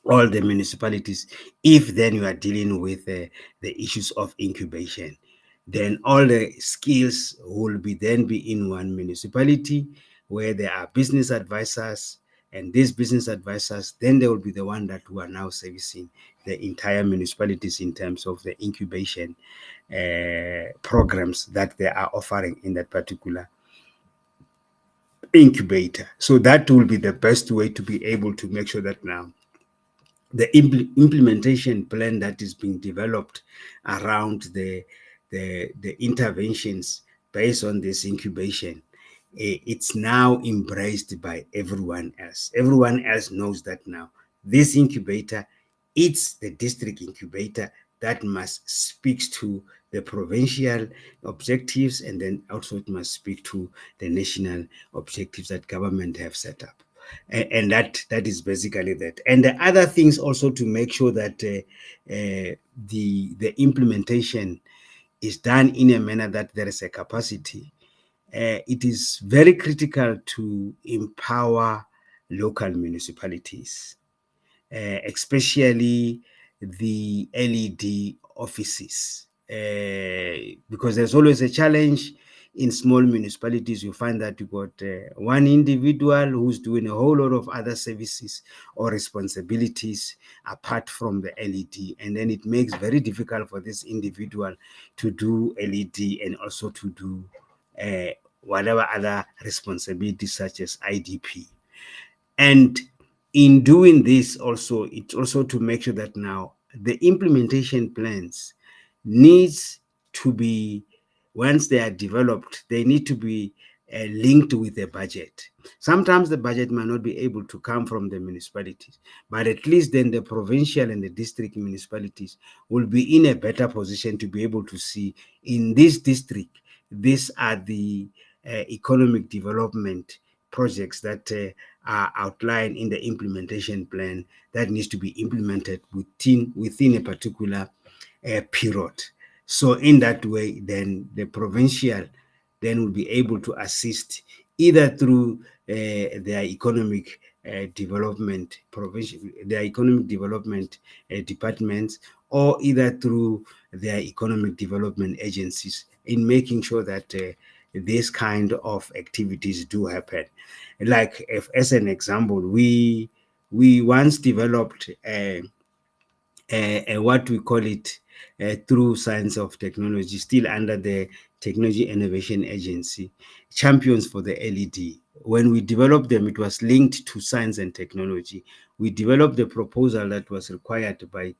S5: all the municipalities. If then you are dealing with the issues of incubation, then all the skills will then be in one municipality where there are business advisors, and these business advisors, then they will be the one that who are now servicing the entire municipalities in terms of the incubation programs that they are offering in that particular incubator. So that will be the best way to be able to make sure that now the implementation plan that is being developed around the interventions based on this incubation, it's now embraced by everyone else. Everyone else knows that now this incubator, it's the district incubator that must speak to the provincial objectives, and then also it must speak to the national objectives that government have set up. And that is basically that. And the other things also to make sure that the implementation is done in a manner that there is a capacity. It is very critical to empower local municipalities, especially the LED offices, because there's always a challenge in small municipalities. You find that you got one individual who's doing a whole lot of other services or responsibilities apart from the LED, and then it makes very difficult for this individual to do LED and also to do whatever other responsibilities such as IDP. And in doing this also, it's also to make sure that now the implementation plans needs to be, once they are developed, they need to be linked with the budget. Sometimes the budget might not be able to come from the municipalities, but at least then the provincial and the district municipalities will be in a better position to be able to see, in this district, these are the economic development projects that are outlined in the implementation plan that needs to be implemented within a particular period. So in that way, then the provincial then will be able to assist either through their economic development departments, or either through their economic development agencies, in making sure that this kind of activities do happen. Like, if, as an example, we once developed what we call it through Science of Technology, still under the Technology Innovation Agency, Champions for the LED. When we developed them, it was linked to science and technology. We developed the proposal that was required by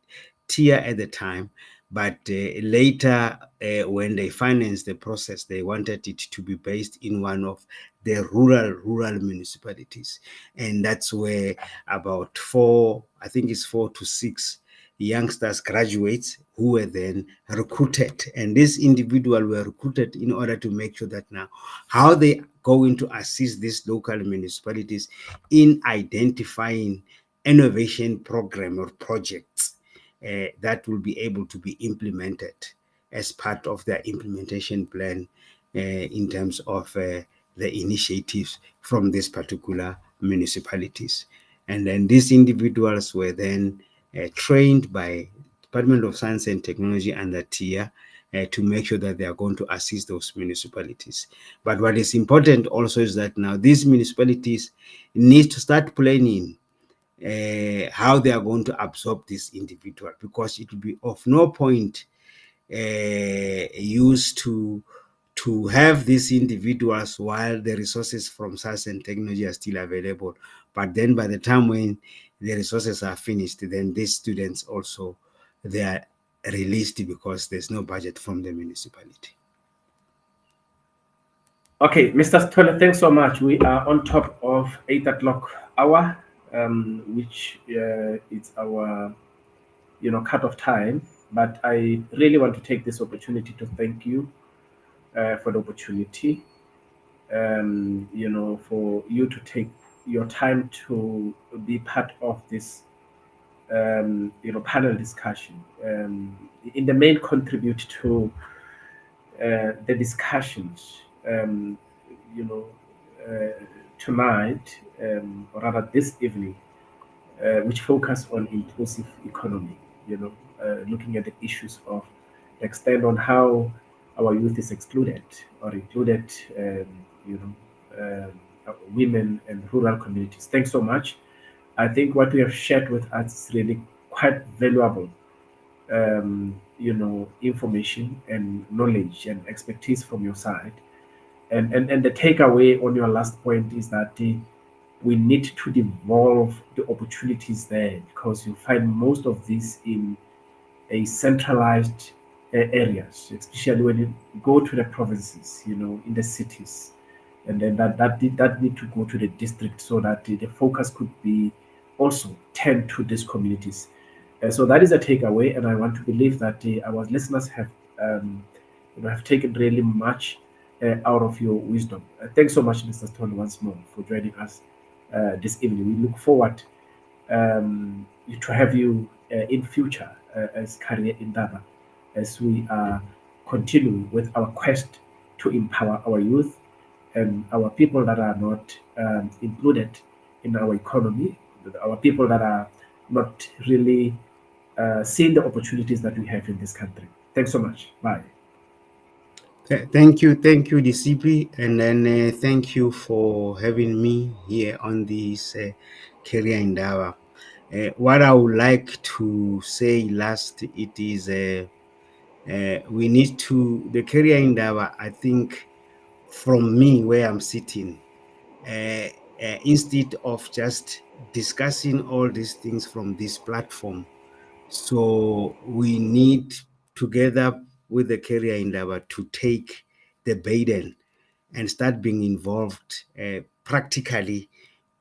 S5: TIA at the time, but later, when they financed the process, they wanted it to be based in one of the rural municipalities. And that's where about 4 to 6 youngsters, graduates, who were then recruited. And these individuals were recruited in order to make sure that now how they going to assist these local municipalities in identifying innovation program or projects that will be able to be implemented as part of their implementation plan in terms of the initiatives from these particular municipalities. And then these individuals were then trained by Department of Science and Technology and the TIA to make sure that they are going to assist those municipalities. But what is important also is that now these municipalities need to start planning how they are going to absorb this individual, because it will be of no point used to have these individuals while the resources from science and technology are still available. But then by the time when the resources are finished, then these students also, they are released because there's no budget from the municipality.
S3: Okay, Mr. Stole, thanks so much. We are on top of 8 o'clock hour, which is our cut-off time. But I really want to take this opportunity to thank you for the opportunity, for you to take your time to be part of this, panel discussion. In the main, contribute to the discussions, tonight, or rather this evening, which focus on inclusive economy. Looking at the issues of the extent on how our youth is excluded or included, women and rural communities. Thanks so much. I think what we have shared with us is really quite valuable, information and knowledge and expertise from your side. And the takeaway on your last point is that we need to devolve the opportunities there, because you find most of this in a centralized areas, especially when you go to the provinces, in the cities, and then that need to go to the district, so that the focus could be also tend to these communities. So that is a takeaway, and I want to believe that our listeners have taken really much out of your wisdom. Thanks so much, Mr. Stone, once more for joining us this evening. We look forward to have you in future as Career Indaba, as we are continuing with our quest to empower our youth and our people that are not included in our economy, our people that are not really seeing the opportunities that we have in this country. Thanks so much. Bye.
S5: Thank you, Disipi, and then thank you for having me here on this Career Indaba. What I would like to say last, it is we need to, the Career Indaba, I think from me where I'm sitting, instead of just discussing all these things from this platform, so we need, together with the Career Indaba, to take the burden and start being involved practically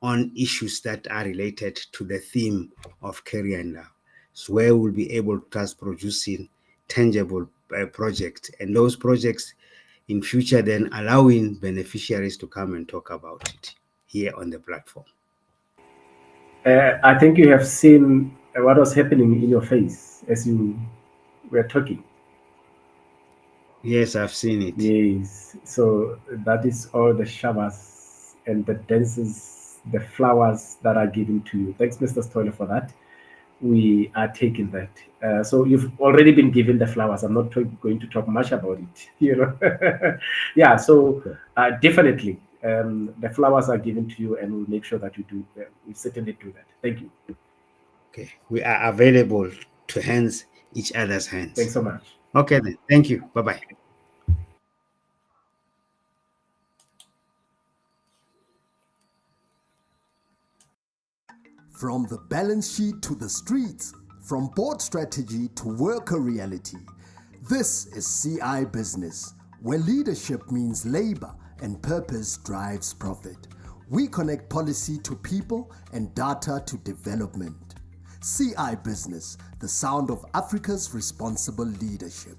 S5: on issues that are related to the theme of Career Indaba. So where we'll be able to start producing tangible projects, and those projects in future then allowing beneficiaries to come and talk about it here on the platform.
S3: I think you have seen what was happening in your face as you were talking.
S5: Yes, I've seen it.
S3: Yes. So that is all the showers and the dances, the flowers that are given to you. Thanks, Mr. Stoller, for that. We are taking that. So you've already been given the flowers. I'm not going to talk much about it. Yeah. So definitely, the flowers are given to you, and we'll make sure that you do. We certainly do that. Thank you.
S5: Okay, we are available to hands each other's hands.
S3: Thanks so much.
S5: Okay then. Thank you. Bye-bye.
S1: From the balance sheet to the streets, from board strategy to worker reality, this is CI Business, where leadership means labor and purpose drives profit. We connect policy to people and data to development. CI Business, the sound of Africa's responsible leadership.